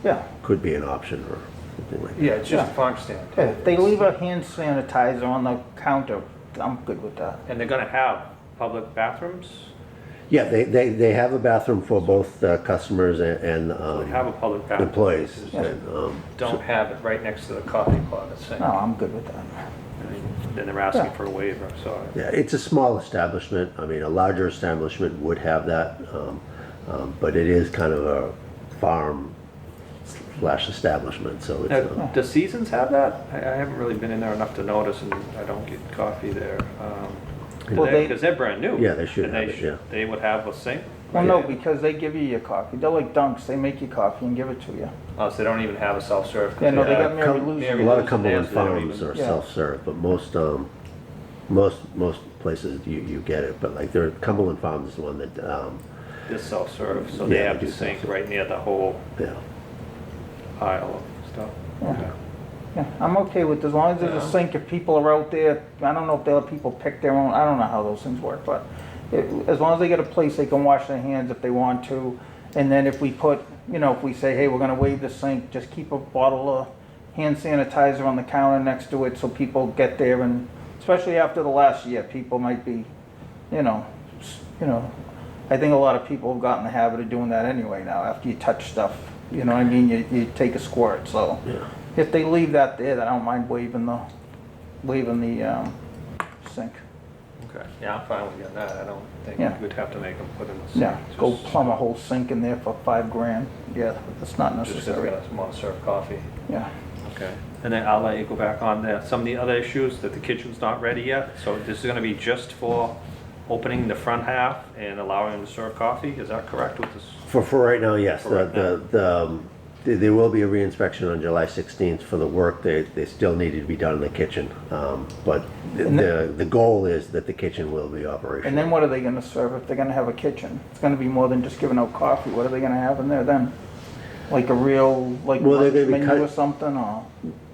Speaker 3: Yeah.
Speaker 4: could be an option or something like that.
Speaker 1: Yeah, it's just a farm stand.
Speaker 3: Yeah, if they leave a hand sanitizer on the counter, I'm good with that.
Speaker 1: And they're gonna have public bathrooms?
Speaker 4: Yeah, they have a bathroom for both customers and
Speaker 1: They have a public bathroom.
Speaker 4: employees.
Speaker 1: Just
Speaker 4: And,
Speaker 1: Don't have it right next to the coffee pot, I think.
Speaker 3: No, I'm good with that.
Speaker 1: Then they're asking
Speaker 3: Yeah.
Speaker 1: for a waiver, so.
Speaker 4: Yeah, it's a small establishment. I mean, a larger establishment would have that, but it is kind of a farm / establishment, so it's.
Speaker 1: Now, does Seasons have that? I haven't really been in there enough to notice, and I don't get coffee there.
Speaker 3: Well, they-
Speaker 1: Because they're brand new.
Speaker 4: Yeah, they should
Speaker 1: And
Speaker 4: have it, yeah.
Speaker 1: They would have a sink?
Speaker 3: Well, no, because they give you your coffee. They're like Dunks. They make you coffee and give it to you.
Speaker 1: Oh, so they don't even have a self-serve? 'cause
Speaker 3: Yeah, no, they
Speaker 1: have-
Speaker 3: got Mary Lou's.
Speaker 1: Mary
Speaker 4: A lot of
Speaker 1: Lou's
Speaker 4: Cumberland
Speaker 1: and theirs, they don't
Speaker 4: Farms
Speaker 1: even-
Speaker 4: are
Speaker 3: Yeah.
Speaker 4: self-serve, but most places you get it, but like Cumberland Farms is the one that,
Speaker 1: This self-serve, so
Speaker 4: Yeah,
Speaker 1: they
Speaker 4: they
Speaker 1: have
Speaker 4: do
Speaker 1: the sink
Speaker 4: self-serve.
Speaker 1: right near the whole
Speaker 4: yeah.
Speaker 1: aisle of stuff.
Speaker 3: Yeah.
Speaker 1: Okay.
Speaker 3: Yeah, I'm okay with, as long as there's a
Speaker 1: Yeah.
Speaker 3: sink, if people are out there, I don't know if they let people pick their own, I don't know how those things work, but as long as they get a place they can wash their hands if they want to, and then if we put, if we say, hey, we're gonna waive the sink, just keep a bottle of hand sanitizer on the counter next to it so people get there and especially after the last year, people might be, you know, I think a lot of people have gotten the habit of doing that anyway now, after you touch stuff, you know what I mean, you take a squirt, so. If they leave that there, then I don't mind waiving the sink.
Speaker 1: Okay, yeah, I'm fine with you on that. I don't think
Speaker 3: Yeah.
Speaker 1: we'd have to make them put in the sink.
Speaker 3: Yeah, go
Speaker 1: Just-
Speaker 3: plumb a whole sink in there for $5,000, yeah, that's not
Speaker 1: Just because
Speaker 3: necessary,
Speaker 1: they want to serve coffee.
Speaker 3: yeah.
Speaker 1: Okay, and then I'll let you go back on some of the other issues, that the kitchen's not ready yet. So this is gonna be just for opening the front half and allowing them to serve coffee, is that correct with this?
Speaker 4: For right now, yes.
Speaker 1: For right
Speaker 4: There will be a reinspection on July 16th for the work they still needed to be done in the kitchen. But
Speaker 3: And
Speaker 4: the goal is that the kitchen will be operational.
Speaker 3: And then what are they gonna serve if they're gonna have a kitchen? It's gonna be more than just giving out coffee, what are they gonna have in there then? Like a real, like
Speaker 4: Well, they're
Speaker 3: lunch
Speaker 4: gonna be
Speaker 3: menu
Speaker 4: cut-
Speaker 3: or something, or?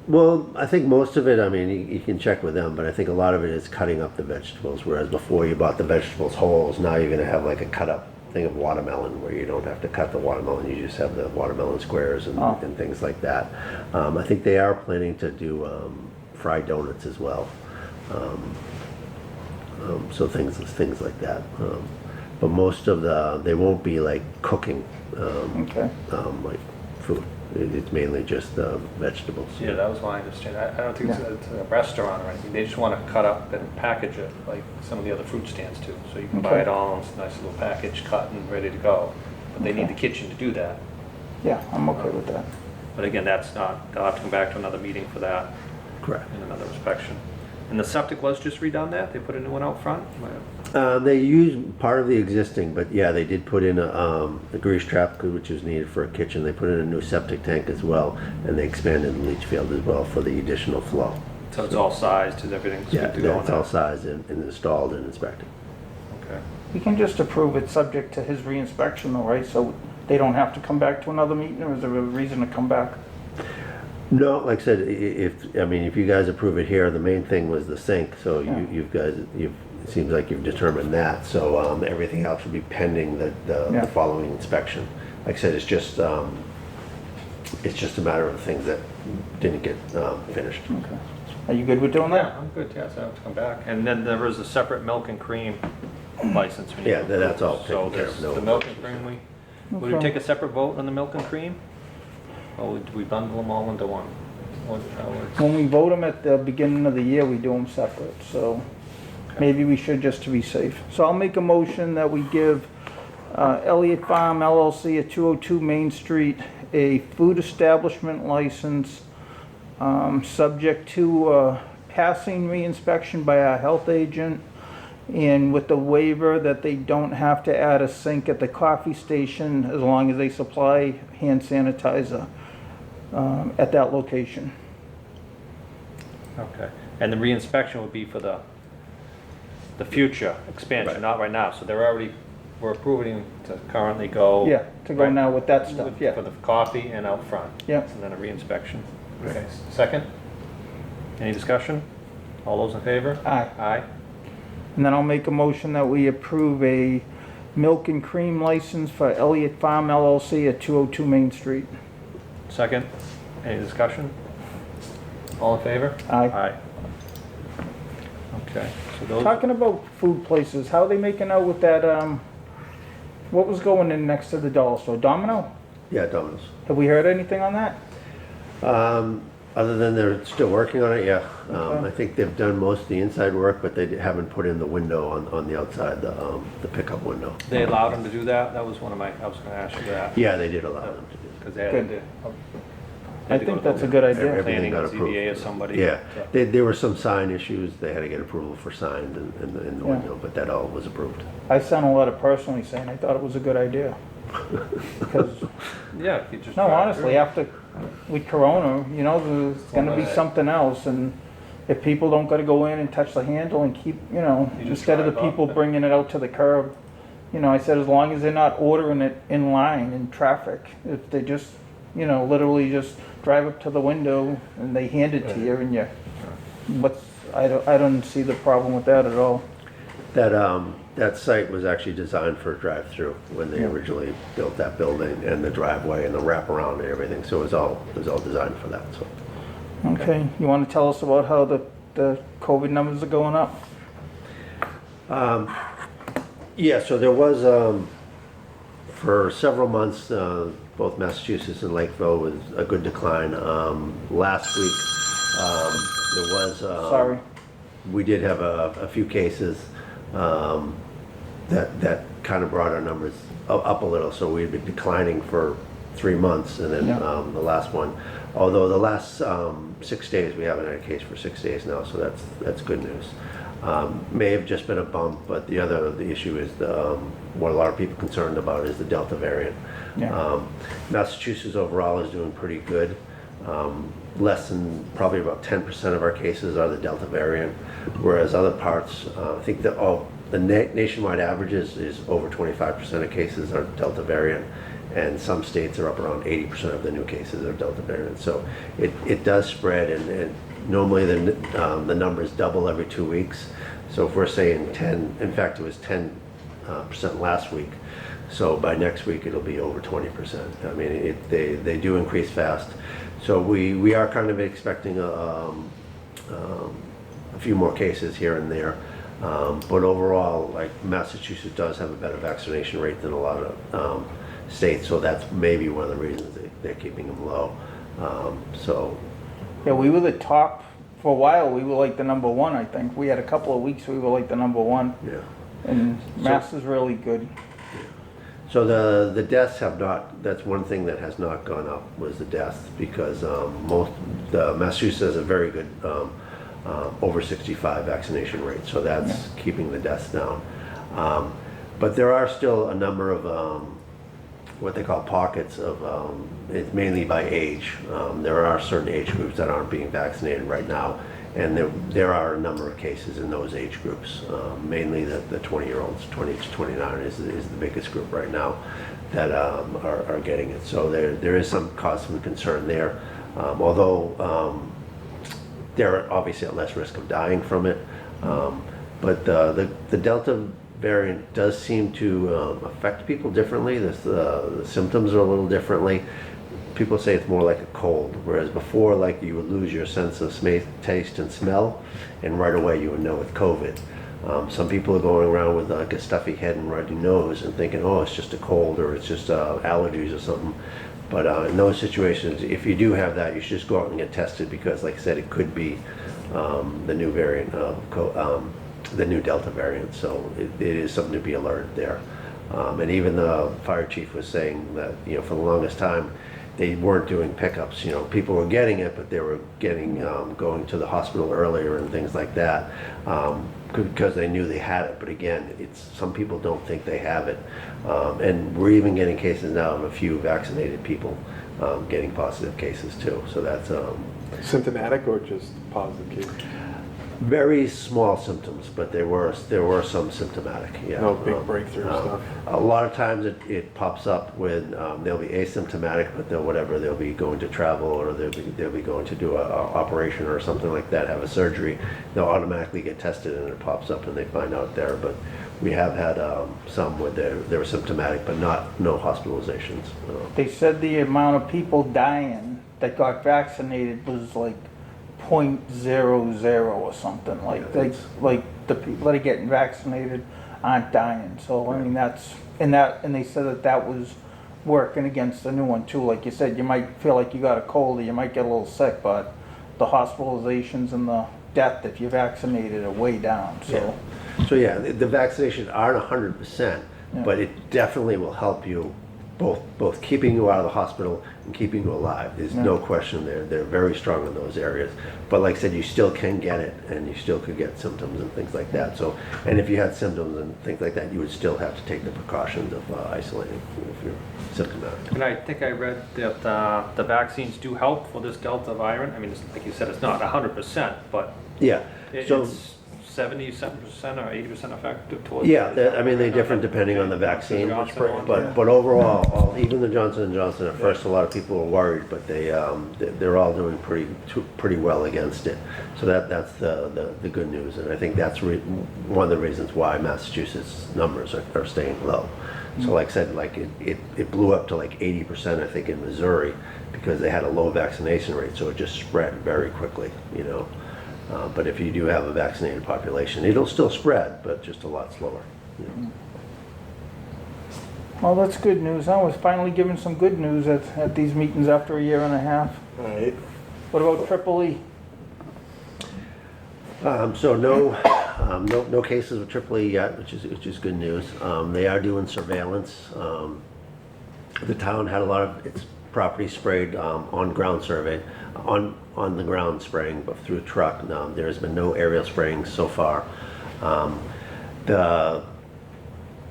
Speaker 4: Well, I think most of it, I mean, you can check with them, but I think a lot of it is cutting up the vegetables, whereas before you bought the vegetables wholes, now you're gonna have like a cut up thing of watermelon, where you don't have to cut the watermelon, you just have the watermelon squares and,
Speaker 3: Oh.
Speaker 4: and things like that. I think they are planning to do fried donuts as well. So things like that. But most of they won't be like cooking,
Speaker 3: Okay,
Speaker 4: like food. It's mainly just vegetables.
Speaker 1: Yeah, that was my understanding. I don't think it's a restaurant or anything. They just want to cut up and package it like some of the other fruit stands do. So you can buy
Speaker 3: Okay.
Speaker 1: it all in a nice little package, cut and ready to go. But they need the kitchen to do that.
Speaker 3: yeah, I'm okay with that.
Speaker 1: But again, that's not, they'll have to come back to another meeting for that
Speaker 4: Correct.
Speaker 1: and another inspection. And the septic was just redone that? They put a new one out front?
Speaker 4: They used part of the existing, but yeah, they did put in a grease trap, which was needed for a kitchen. They put in a new septic tank as well, and they expanded the leach field as well for the additional flow.
Speaker 1: So it's all sized, is everything's
Speaker 4: Yeah,
Speaker 1: good to go on
Speaker 4: it's all
Speaker 1: that?
Speaker 4: sized and installed and inspected.
Speaker 1: Okay.
Speaker 3: We can just approve it subject to his reinspection though, right? So they don't have to come back to another meeting, or is there a reason to come back?
Speaker 4: No, like I said, if you guys approve it here, the main thing was the sink, so
Speaker 3: Yeah.
Speaker 4: it seems like you've determined that, so everything else would be pending
Speaker 3: Yeah.
Speaker 4: the following inspection. Like I said, it's just a matter of things that didn't get finished.
Speaker 3: Okay. Are you good with doing
Speaker 1: Yeah,
Speaker 3: that?
Speaker 1: I'm good, yes, I have to come back. And then there was a separate milk and cream license. we need
Speaker 4: Yeah,
Speaker 1: to
Speaker 4: that's all
Speaker 1: approve. So
Speaker 4: taken care of,
Speaker 1: there's
Speaker 4: no
Speaker 1: the milk and cream, would we
Speaker 3: Okay.
Speaker 1: take a separate vote on the milk and cream? Or do we bundle them all into one?
Speaker 3: When we vote them at the beginning of the year, we do them separate, so maybe we should just to be safe. So I'll make a motion that we give Elliott Farm LLC at 202 Main Street a food establishment license, subject to passing reinspection by our health agent, and with the waiver that they don't have to add a sink at the coffee station as long as they supply hand sanitizer at that location.
Speaker 1: Okay, and the reinspection would be for the future expansion,
Speaker 4: Right.
Speaker 1: not right now. So we're approving to currently go.
Speaker 3: Yeah, to go
Speaker 1: Right.
Speaker 3: now with that stuff, yeah.
Speaker 1: For the coffee and out front.
Speaker 3: Yeah.
Speaker 1: And then a reinspection. Okay, second? Any discussion? All those in favor?
Speaker 3: Aye.
Speaker 1: Aye.
Speaker 3: And then I'll make a motion that we approve a milk and cream license for Elliott Farm LLC at 202 Main Street.
Speaker 1: Second? Any discussion? All in favor?
Speaker 3: Aye.
Speaker 1: Aye. Okay, so those.
Speaker 3: Talking about food places, how are they making out with that, what was going in next to the dollar store? Domino?
Speaker 4: Yeah, Domino's.
Speaker 3: Have we heard anything on that?
Speaker 4: Other than they're still working on it, yeah.
Speaker 3: Okay.
Speaker 4: I think they've done most of the inside work, but they haven't put in the window on the outside, the pickup window.
Speaker 1: They allowed them to do that? That was one of my, I was gonna ask you that.
Speaker 4: Yeah, they did allow them to do
Speaker 1: Because they had
Speaker 3: Good.
Speaker 1: to.
Speaker 3: I think that's a good idea.
Speaker 4: Everything
Speaker 1: Planning
Speaker 4: got
Speaker 1: or
Speaker 4: approved.
Speaker 1: ZBA or somebody.
Speaker 4: Yeah, there were some sign issues, they had to get approval for signs in the
Speaker 3: Yeah.
Speaker 4: window, but that all was approved.
Speaker 3: I sent a letter personally saying I thought it was a good idea. Because,
Speaker 1: Yeah, you just.
Speaker 3: no,
Speaker 1: drive
Speaker 3: honestly,
Speaker 1: through.
Speaker 3: after, with Corona, you know, there's gonna be something else, and if people don't gotta go in and touch the handle and keep, you know,
Speaker 1: You just
Speaker 3: instead of the
Speaker 1: drive up.
Speaker 3: people bringing it out to the curb, you know, I said, as long as they're not ordering it in line, in traffic, if they just, you know, literally just drive up to the window and they hand it to you and you, I don't see the problem with that at all.
Speaker 4: That site was actually designed for a drive-through when they originally built that building and the driveway and the wraparound and everything, so it was all designed for that, so.
Speaker 3: Okay, you wanna tell us about how the the COVID numbers are going up?
Speaker 4: Yeah, so there was, for several months, both Massachusetts and Lakeville was a good decline. Last week, there was,
Speaker 3: Sorry.
Speaker 4: we did have a few cases that kind of brought our numbers up a little. So we've been declining for 3 months, and then
Speaker 3: Yeah.
Speaker 4: the last one, although the last 6 days, we haven't had a case for 6 days now, so that's good news. May have just been a bump, but the issue is what a lot of people are concerned about is the Delta variant.
Speaker 3: Yeah.
Speaker 4: Massachusetts overall is doing pretty good. Less than probably about 10% of our cases are the Delta variant, whereas other parts, I think that the nationwide average is over 25% of cases are Delta variant, and some states are up around 80% of the new cases are Delta variant. So it does spread, and normally the numbers double every 2 weeks. So if we're saying 10, in fact it was 10% last week. So by next week it'll be over 20%. I mean, they do increase fast. So we are kind of expecting a few more cases here and there. But overall, like Massachusetts does have a better vaccination rate than a lot of states, so that's maybe one of the reasons they're keeping them low. So
Speaker 3: Yeah, we were the top, for a while, we were like the number one, I think. We had a couple of weeks we were like the number one,
Speaker 4: yeah.
Speaker 3: and Mass is really good.
Speaker 4: So the deaths have not, that's one thing that has not gone up, was the deaths, because Massachusetts has a very good over 65 vaccination rate, so that's keeping the deaths down. But there are still a number of what they call pockets of, it's mainly by age. There are certain age groups that aren't being vaccinated right now, and there are a number of cases in those age groups. Mainly the 20-year-olds, 20 to 29 is the biggest group right now that are getting it. So there is some cause for concern there, although they're obviously at less risk of dying from it. But the Delta variant does seem to affect people differently. The symptoms are a little differently. People say it's more like a cold, whereas before, like, you would lose your sense of taste and smell, and right away you would know it's COVID. Some people are going around with like a stuffy head and runny nose and thinking, oh, it's just a cold, or it's just allergies or something. But in those situations, if you do have that, you should just go out and get tested, because, like I said, it could be the new variant of the new Delta variant. So it is something to be alerted there. And even the fire chief was saying that, for the longest time, they weren't doing pickups. People were getting it, but they were getting going to the hospital earlier and things like that, because they knew they had it. But again, some people don't think they have it, and we're even getting cases now of a few vaccinated people getting positive cases too. So that's
Speaker 8: Symptomatic or just positive case?
Speaker 4: very small symptoms, but there were some symptomatic. Yeah.
Speaker 8: No big breakthrough stuff?
Speaker 4: A lot of times it pops up when they'll be asymptomatic, but they'll be going to travel, or they'll be going to do a operation or something like that, have a surgery. They'll automatically get tested, and it pops up and they find out there. But we have had some where they were symptomatic, but no hospitalizations.
Speaker 3: They said the amount of people dying that got vaccinated was like 0.00 or something. Like the people that are getting vaccinated aren't dying. So I mean and they said that was working against the new one too. Like you said, you might feel like you got a cold, or you might get a little sick, but the hospitalizations and the death if you're vaccinated are way down. So
Speaker 4: So yeah, the vaccinations aren't 100%, but it definitely will help you, both keeping you out of the hospital and keeping you alive. There's no question they're very strong in those areas. But like I said, you still can get it, and you still could get symptoms and things like that. So, and if you had symptoms and things like that, you would still have to take the precautions of isolating if you're symptomatic.
Speaker 1: And I think I read that the vaccines do help for this Delta variant. I mean, like you said, it's not 100%, but
Speaker 4: Yeah. So.
Speaker 1: it's 70% or 80% effective towards.
Speaker 4: Yeah, I mean, they're different depending on the vaccine, but overall, even the Johnson & Johnson, at first a lot of people were worried, but they're all doing pretty well against it. So that's the good news, and I think that's one of the reasons why Massachusetts numbers are staying low. So like I said, like it blew up to like 80%, I think, in Missouri, because they had a low vaccination rate, so it just spread very quickly, But if you do have a vaccinated population, it'll still spread, but just a lot slower.
Speaker 3: Well, that's good news. I was finally given some good news at these meetings after a year and a half.
Speaker 5: All right.
Speaker 3: What about Triple E?
Speaker 4: So no cases with AAA yet, which is good news. They are doing surveillance. The town had a lot of its property sprayed on ground survey, on the ground spraying, but through a truck. Now, there has been no aerial spraying so far.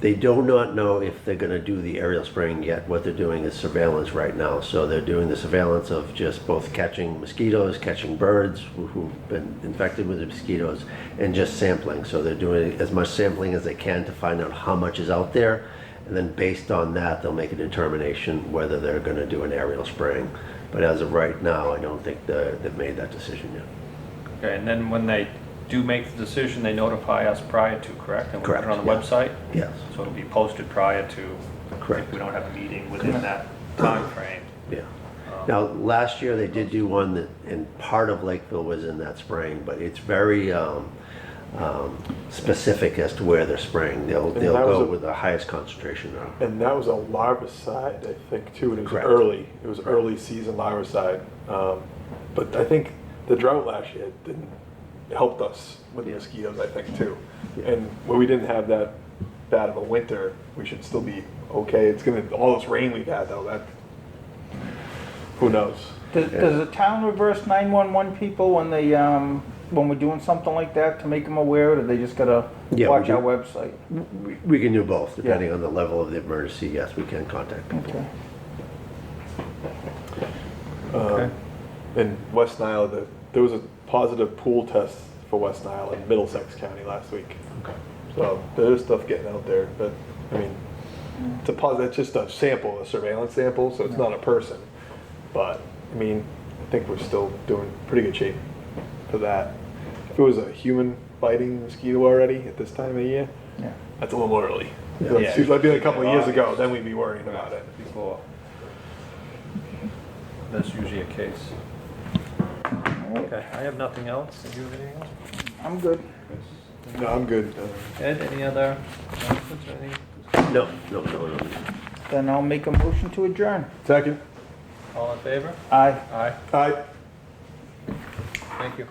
Speaker 4: They do not know if they're going to do the aerial spraying yet. What they're doing is surveillance right now. So they're doing the surveillance of just both catching mosquitoes, catching birds who've been infected with the mosquitoes, and just sampling. So they're doing as much sampling as they can to find out how much is out there. And then based on that, they'll make a determination whether they're going to do an aerial spraying. But as of right now, I don't think they've made that decision yet.
Speaker 1: Okay, and then when they do make the decision, they notify us prior to, correct? And we put
Speaker 4: Correct,
Speaker 1: it on the
Speaker 4: yeah.
Speaker 1: website?
Speaker 4: Yes.
Speaker 1: So it'll be posted prior to,
Speaker 4: Correct.
Speaker 1: if we don't have a meeting within that time frame.
Speaker 4: Yeah. Now, last year they did do one that, and part of Lakeville was in that spraying, but it's very specific as to where they're spraying. They'll
Speaker 5: that was
Speaker 4: go
Speaker 5: a-
Speaker 4: with the highest concentration.
Speaker 5: And that was a larvicide, I think, too, and it was
Speaker 4: Correct.
Speaker 5: early. It was early season larvicide. But I think the drought last year didn't helped us with the mosquitoes, I think, too. And where we didn't have that bad of a winter, we should still be okay. It's gonna, all this rain we've had though, that, who knows?
Speaker 3: Does the town reverse 911 people when they, when we're doing something like that to make them aware, or they just gotta
Speaker 4: Yeah,
Speaker 3: watch
Speaker 4: we
Speaker 3: our
Speaker 4: do.
Speaker 3: website?
Speaker 4: We can do both, depending on the level of the emergency. Yes, we can contact people.
Speaker 3: Okay.
Speaker 5: In West Nile, there was a positive pool test for West Nile in Middlesex County last week. So there is stuff getting out there, but, I mean, it's just a sample, a surveillance sample, so it's not a person. But, I mean, I think we're still doing pretty good shape for that. If it was a human biting mosquito already at this time of year,
Speaker 3: Yeah.
Speaker 5: that's a little more early.
Speaker 1: Yeah.
Speaker 5: That'd be like a couple of years ago, then we'd be worrying about it.
Speaker 1: Before. That's usually a case. Okay, I have nothing else. Do you have anything else?
Speaker 3: I'm good.
Speaker 5: No, I'm good.
Speaker 1: Ed, any other announcements or anything?
Speaker 4: No.
Speaker 3: Then I'll make a motion to adjourn.
Speaker 5: Second?
Speaker 1: All in favor?
Speaker 3: Aye.
Speaker 1: Aye.
Speaker 5: Aye.
Speaker 1: Thank you.